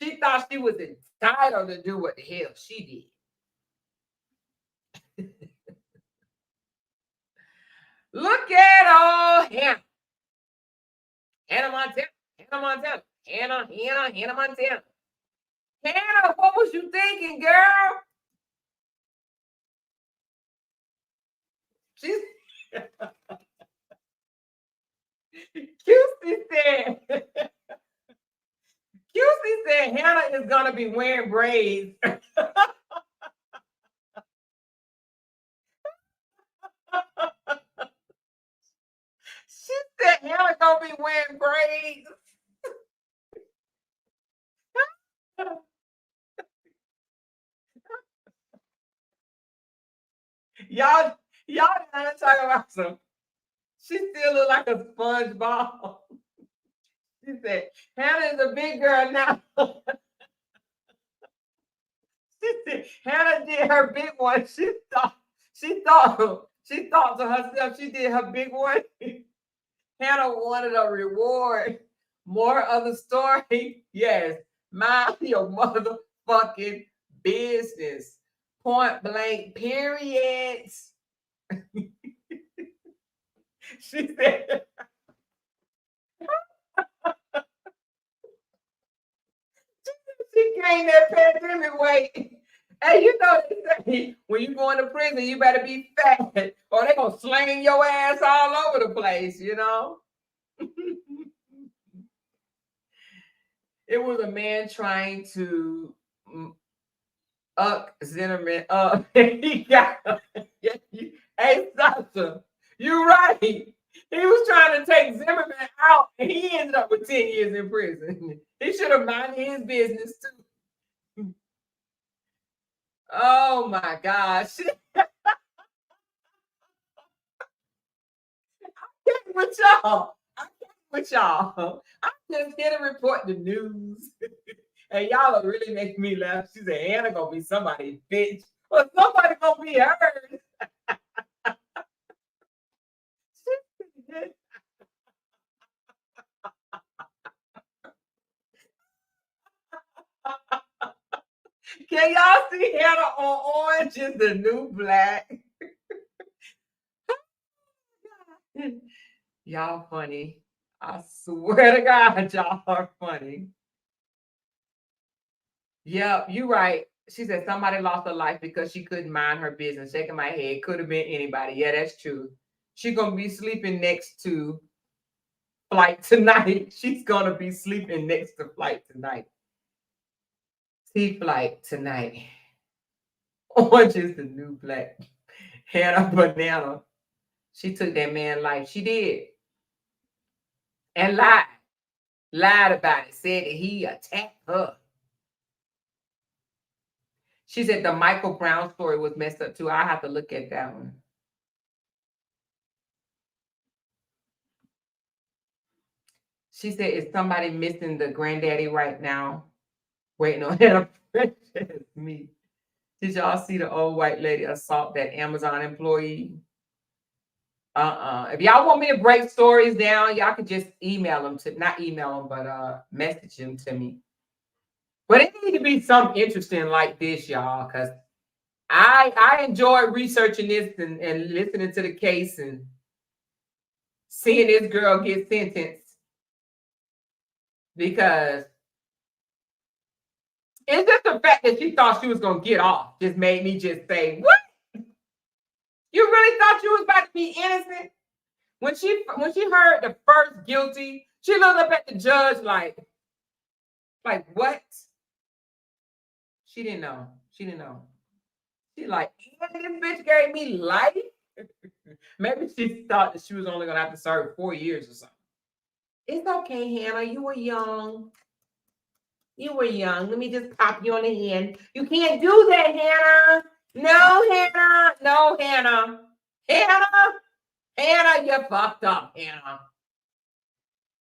She thought she was entitled to do what the hell she did. Look at old Hannah. Hannah Montana. Hannah Montana. Hannah Montana. Hannah, what was you thinking, girl? She's QC said Hannah is gonna be wearing braids. She said Hannah gonna be wearing braids. y'all done talking about some. She still look like a SpongeBob. She said Hannah is a big girl now. She said Hannah did her big one. She thought to herself she did her big one. Hannah wanted a reward. More of the story. Yes, mind your motherfucking business. Point blank, period. She said, she gained that pandemic weight. And you know they say when you go into prison, you better be fat, or they're gonna sling your ass all over the place, you know. It was a man trying to Zimmerman up. He got hey Sasha, you're right. He was trying to take Zimmerman out, and he ended up with 10 years in prison. He should have minded his business too. Oh my gosh. I can't with y'all. I'm just here to report the news. And y'all are really making me laugh. She said, Hannah gonna be somebody's bitch. Well, somebody gonna be hers. Can y'all see Hannah on Orange is the New Black? Y'all funny. I swear to God, y'all are funny. Yep, you're right. She said somebody lost her life because she couldn't mind her business. Shaking my head. Could have been anybody. Yeah, that's true. She's gonna be sleeping next to Flight tonight. She's gonna be sleeping next to Flight tonight. See Flight tonight. Orange is the New Black. Hannah Banana. She took that man's life. She did. And lied. Lied about it. Said that he attacked her. She said the Michael Brown story was messed up too. I have to look at that one. She said, is somebody missing the granddaddy right now? Waiting on Hannah Precious. Me. Did y'all see the old white lady assault that Amazon employee? If y'all want me to break stories down, y'all could just email them to, not email them, but message them to me. But it need to be something interesting like this, y'all, because I enjoy researching this and listening to the case and seeing this girl get sentenced, because it's just the fact that she thought she was going to get off just made me just say, what? You really thought you was about to be innocent? When she heard the first guilty, she looked up at the judge like what? She didn't know. She didn't know. She like, this bitch gave me life. Maybe she thought that she was only gonna have to serve 4 years or something. It's okay, Hannah. You were young. You were young. Let me just pop you on the hand. You can't do that, Hannah. No, Hannah. No, Hannah. Hannah, you fucked up, Hannah.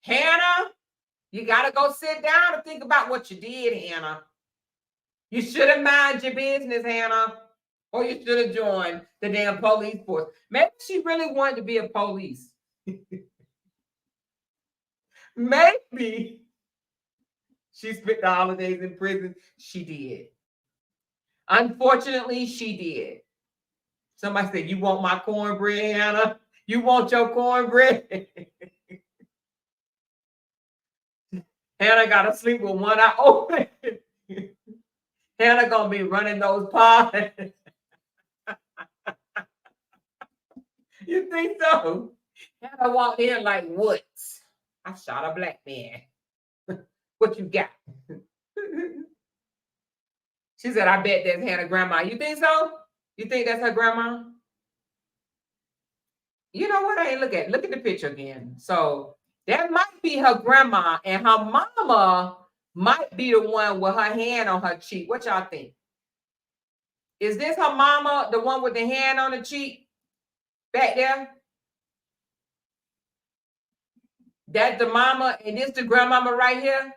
Hannah, you got to go sit down and think about what you did, Hannah. You should have minded your business, Hannah. Or you should have joined the damn police force. Maybe she really wanted to be a police. Maybe she spent the holidays in prison. She did. Unfortunately, she did. Somebody said, "You want my cornbread, Hannah? You want your cornbread?" Hannah got to sleep with one eye open. Hannah gonna be running those pods. You think so? Hannah walked in like, "What? I shot a black man. What you got?" She said, "I bet that's Hannah's grandma." You think so? You think that's her grandma? You know what? I ain't look at the picture again. So that might be her grandma, and her mama might be the one with her hand on her cheek. What y'all think? Is this her mama, the one with the hand on the cheek back there? That's the mama, and this the grandmama right here?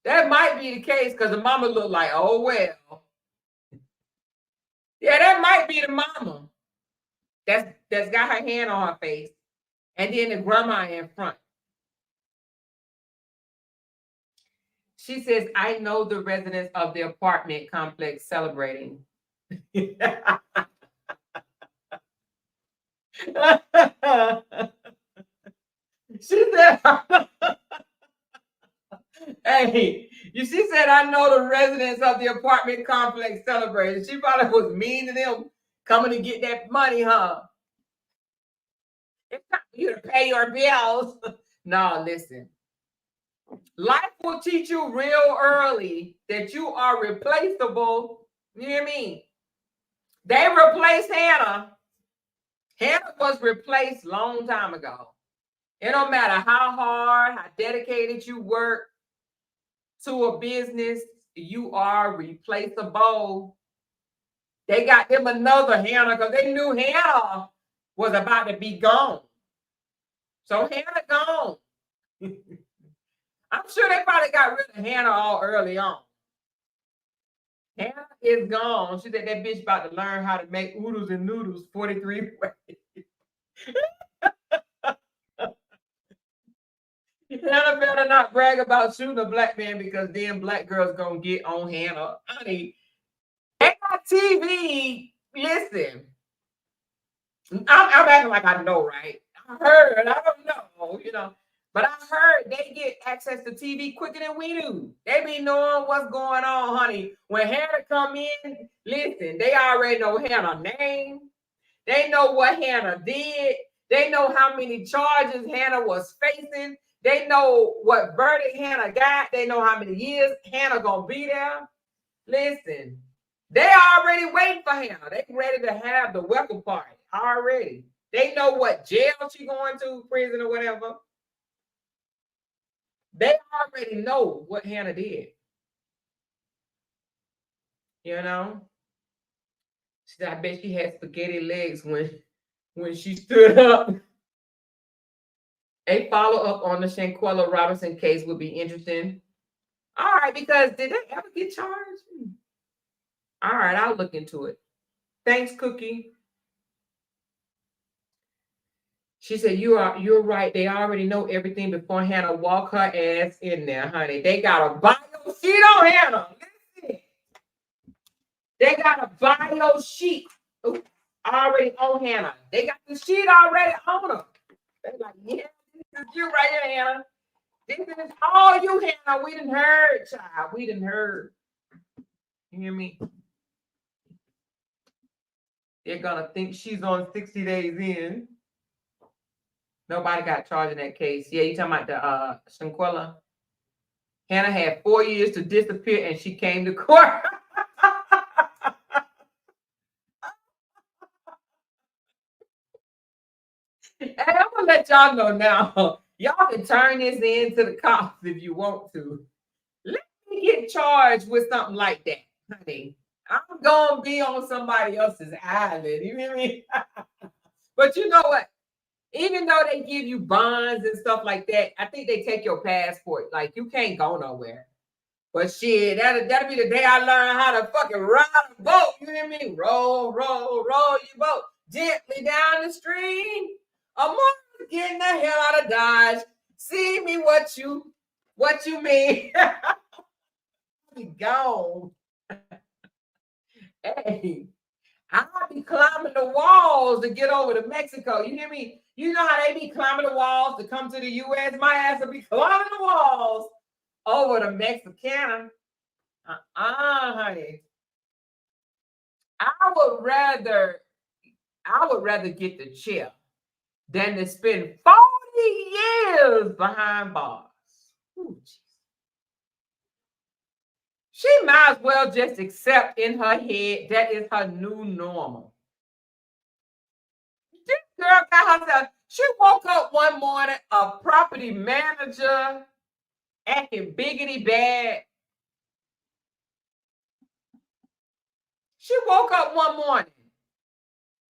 That might be the case because the mama look like, oh well. Yeah, that might be the mama. That's got her hand on her face, and then the grandma in front. She says, "I know the residents of the apartment complex celebrating." She said, "Hey, she said, I know the residents of the apartment complex celebrating." She probably was mean to them coming to get that money, huh? It's time for you to pay your bills. No, listen. Life will teach you real early that you are replaceable. You hear me? They replaced Hannah. Hannah was replaced long time ago. It don't matter how hard, how dedicated you work to a business, you are replaceable. They got them another Hannah because they knew Hannah was about to be gone. So Hannah gone. I'm sure they probably got rid of Hannah all early on. Hannah is gone. She said that bitch about to learn how to make oodles and noodles 43 ways. Hannah better not brag about shooting a black man because then black girls gonna get on Hannah. Honey, they got TV. Listen, I'm acting like I know, right? I heard, I don't know, but I heard they get access to TV quicker than we do. They be knowing what's going on, honey. When Hannah come in, listen, they already know Hannah's name. They know what Hannah did. They know how many charges Hannah was facing. They know what verdict Hannah got. They know how many years Hannah gonna be there. Listen, they already waiting for Hannah. They ready to have the welcome party already. They know what jail she going to, prison or whatever. They already know what Hannah did. You know? I bet she had spaghetti legs when she stood up. A follow-up on the Shanquella Robinson case would be interesting. All right, because did they ever get charged? All right, I'll look into it. Thanks, Cookie. She said, you're right. They already know everything before Hannah walk her ass in there, honey. They got a bio sheet on Hannah. Listen. They got a bio sheet already on Hannah. They got the sheet already on her. They're like, yeah, this is you right here, Hannah. This is all you, Hannah. We done heard, child. We done heard. You hear me? They're gonna think she's on 60 days in. Nobody got charged in that case. Yeah, you talking about the Shanquella? Hannah had 4 years to disappear and she came to court. Hey, I'm gonna let y'all know now. Y'all can turn this in to the cops if you want to. Let me get charged with something like that, honey. I'm gonna be on somebody else's island. You hear me? But you know what? Even though they give you bonds and stuff like that, I think they take your passport. Like you can't go nowhere. But shit, that'll be the day I learn how to fucking ride a boat. You hear me? Roll, roll, roll your boat gently down the stream. I'm getting the hell out of Dodge. See me what you mean. Be gone. Hey, I'll be climbing the walls to get over to Mexico. You hear me? You know how they be climbing the walls to come to the U.S.? My ass will be climbing the walls over to Mexicana. Honey. I would rather get the chill than to spend 40 years behind bars. Ooh, she might as well just accept in her head that is her new normal. This girl got herself, she woke up one morning, a property manager, acting biggity bad. She woke up one morning,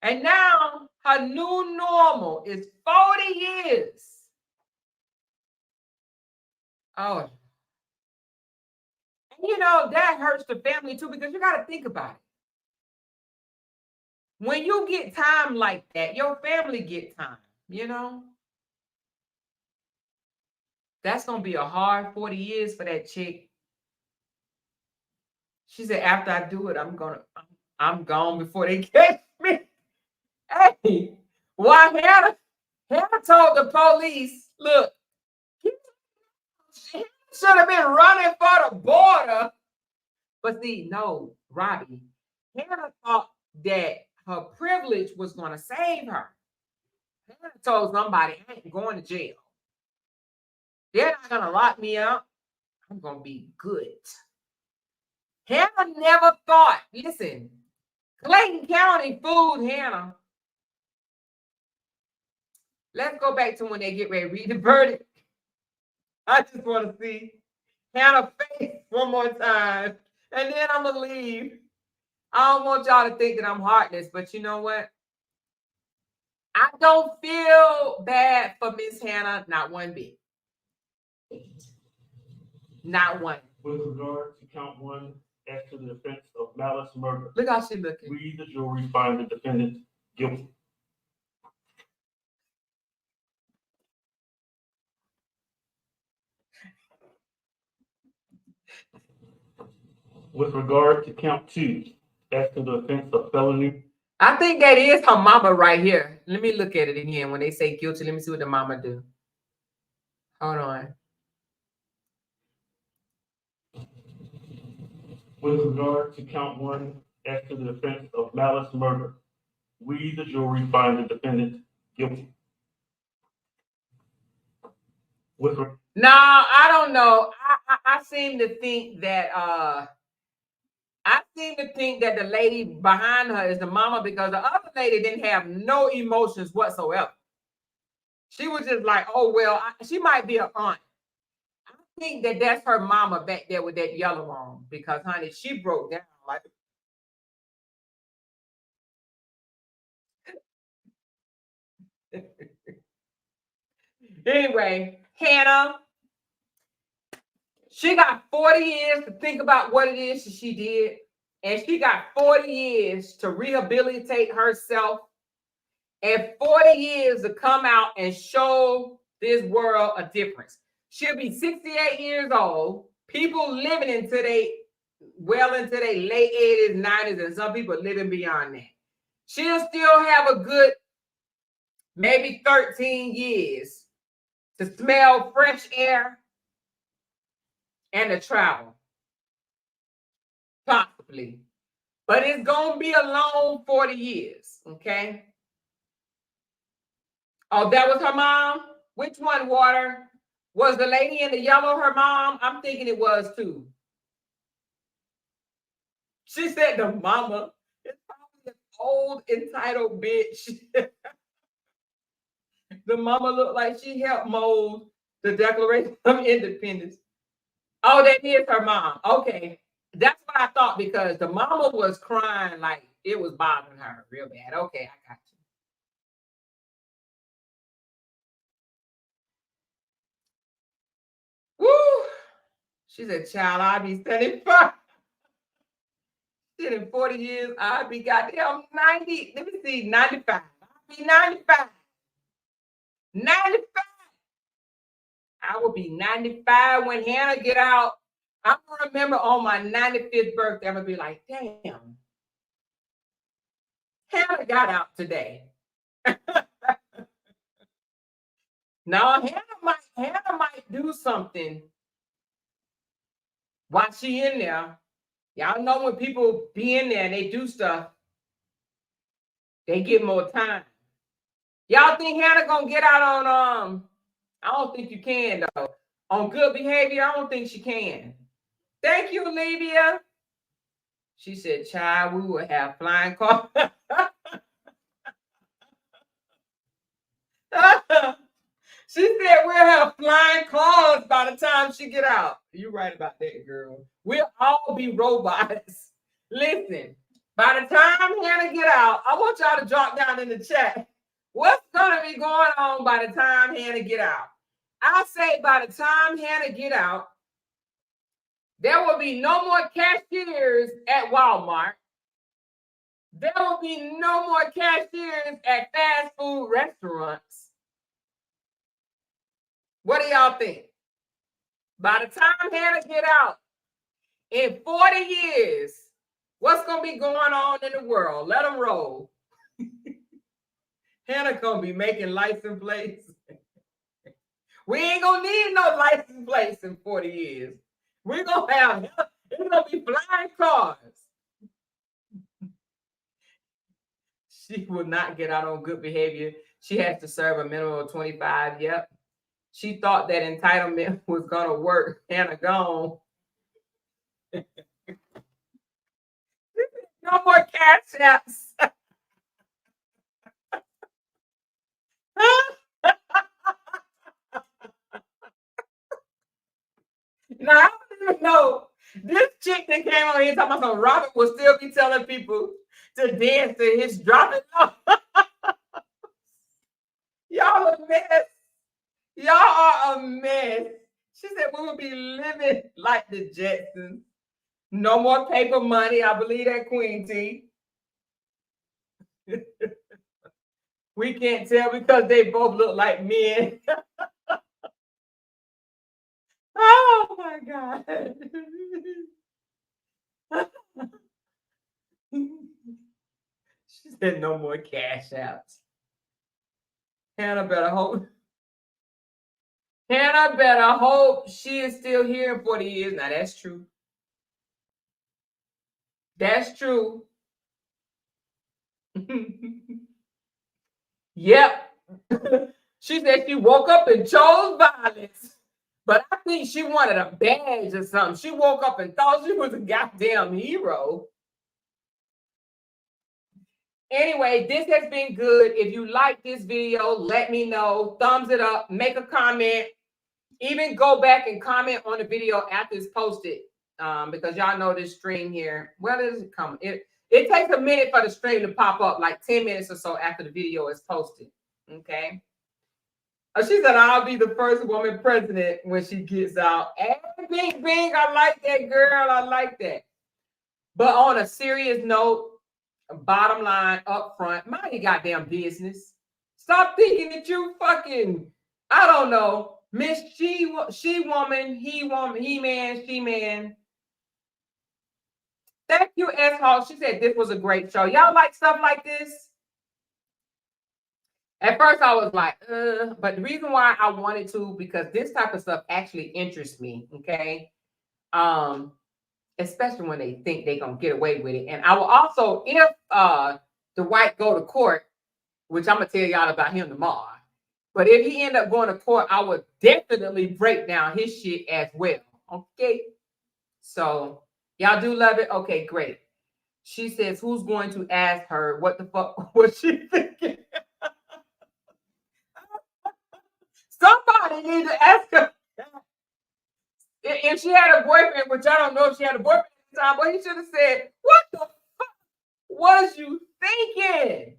and now her new normal is 40 years. Oh, and you know, that hurts the family too, because you got to think about it. When you get time like that, your family get time, you know? That's going to be a hard 40 years for that chick. She said, after I do it, I'm gone before they catch me. Hey, why Hannah told the police, look, she should have been running for the border. But see, no, Robbie, Hannah thought that her privilege was going to save her. Hannah told somebody, I ain't going to jail. They're not going to lock me up. I'm going to be good. Hannah never thought, listen, Clayton County fooled Hannah. Let's go back to when they get ready to read the verdict. I just want to see Hannah's face one more time, and then I'm going to leave. I don't want y'all to think that I'm heartless, but you know what? I don't feel bad for Miss Hannah, not one bit. Not one. With regard to count 1 as to the offense of malice murder. Look how she looking. We, the jury, find the defendant guilty. With regard to count 2 as to the offense of felony. I think that is her mama right here. Let me look at it again. When they say guilty, let me see what the mama do. Hold on. With regard to count 1 as to the offense of malice murder, we, the jury, find the defendant guilty. No, I don't know. I seem to think that the lady behind her is the mama, because the other lady didn't have no emotions whatsoever. She was just like, oh well, she might be an aunt. I think that that's her mama back there with that yellow on, because honey, she broke down like. Anyway, Hannah, she got 40 years to think about what it is that she did. And she got 40 years to rehabilitate herself. And 40 years to come out and show this world a difference. She'll be 68 years old. People living into their late 80s, 90s, and some people living beyond that. She'll still have a good maybe 13 years to smell fresh air and to travel. Possibly. But it's going to be a long 40 years, okay? Oh, that was her mom? Which one, Water? Was the lady in the yellow her mom? I'm thinking it was too. She said the mama. It's probably an old, entitled bitch. The mama looked like she helped mold the Declaration of Independence. Oh, that is her mom. Okay. That's what I thought, because the mama was crying like it was bothering her real bad. Okay, I got you. Woo! She said, child, I'll be 75. Shit, in 40 years, I'll be goddamn 90. Let me see, 95. I'll be 95. 95. I will be 95 when Hannah get out. I remember on my 95th birthday, I'm gonna be like, damn, Hannah got out today. No, Hannah might do something while she in there. Y'all know when people be in there and they do stuff, they get more time. Y'all think Hannah gonna get out on I don't think you can though. On good behavior, I don't think she can. Thank you, Olivia. She said, child, we will have flying cars. She said we'll have flying cars by the time she get out. You're right about that, girl. We'll all be robots. Listen, by the time Hannah get out, I want y'all to drop down in the chat. What's gonna be going on by the time Hannah get out? I say by the time Hannah get out, there will be no more cashiers at Walmart. There will be no more cashiers at fast food restaurants. What do y'all think? By the time Hannah get out, in 40 years, what's going to be going on in the world? Let them roll. Hannah going to be making license plates. We ain't going to need no license plates in 40 years. We're going to have, it's going to be flying cars. She will not get out on good behavior. She has to serve a minimum of 25. Yep. She thought that entitlement was going to work. Hannah gone. No more cash apps. Now, I don't even know. This chick that came on here talking about some Robert will still be telling people to dance to his drop it low. Y'all a mess. Y'all are a mess. She said we will be living like the Jetsons. No more paper money. I believe that, Queen T. We can't tell because they both look like men. Oh my God. She said no more cash outs. Hannah better hope. Hannah better hope she is still here in 40 years. Now that's true. That's true. Yep. She said she woke up and chose violence. But I think she wanted a badge or something. She woke up and thought she was a goddamn hero. Anyway, this has been good. If you like this video, let me know. Thumbs it up. Make a comment. Even go back and comment on the video after it's posted. Because y'all know this stream here. Well, it is coming. It takes a minute for the stream to pop up, like 10 minutes or so after the video is posted. Okay. She said, I'll be the first woman president when she gets out. And bing, bing. I like that, girl. I like that. But on a serious note, bottom line up front, mind your goddamn business. Stop thinking that you fucking, I don't know, Miss she woman, he woman, he man, she man. Thank you, S. Hall. She said this was a great show. Y'all like stuff like this? At first I was like, but the reason why I wanted to, because this type of stuff actually interests me, okay? Especially when they think they're going to get away with it. And I will also, if the white go to court, which I'm going to tell y'all about him tomorrow, but if he end up going to court, I would definitely break down his shit as well, okay? So y'all do love it? Okay, great. She says, who's going to ask her what the fuck was she thinking? Somebody need to ask her. If she had a boyfriend, which I don't know if she had a boyfriend at the time, but he should have said, what the fuck was you thinking?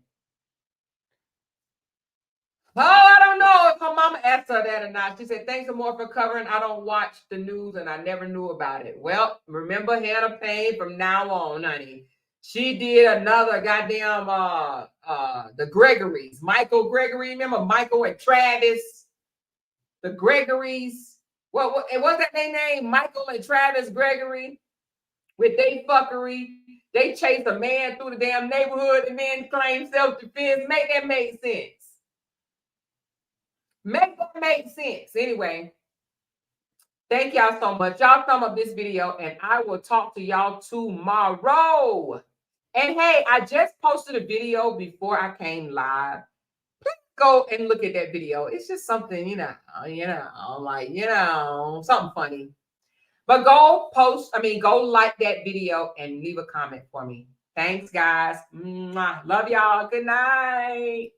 Oh, I don't know if her mama asked her that or not. She said, thanks more for covering. I don't watch the news and I never knew about it. Well, remember Hannah Payne from now on, honey. She did another goddamn the Gregories. Michael Gregory. Remember Michael and Travis? The Gregories. What was that their name? Michael and Travis Gregory. With they fuckery. They chased a man through the damn neighborhood and then claimed self-defense. Make that make sense. Make that make sense. Anyway, thank y'all so much. Y'all thumb up this video and I will talk to y'all tomorrow. And hey, I just posted a video before I came live. Please go and look at that video. It's just something, something funny. But go like that video and leave a comment for me. Thanks, guys. Mwah. Love y'all. Good night.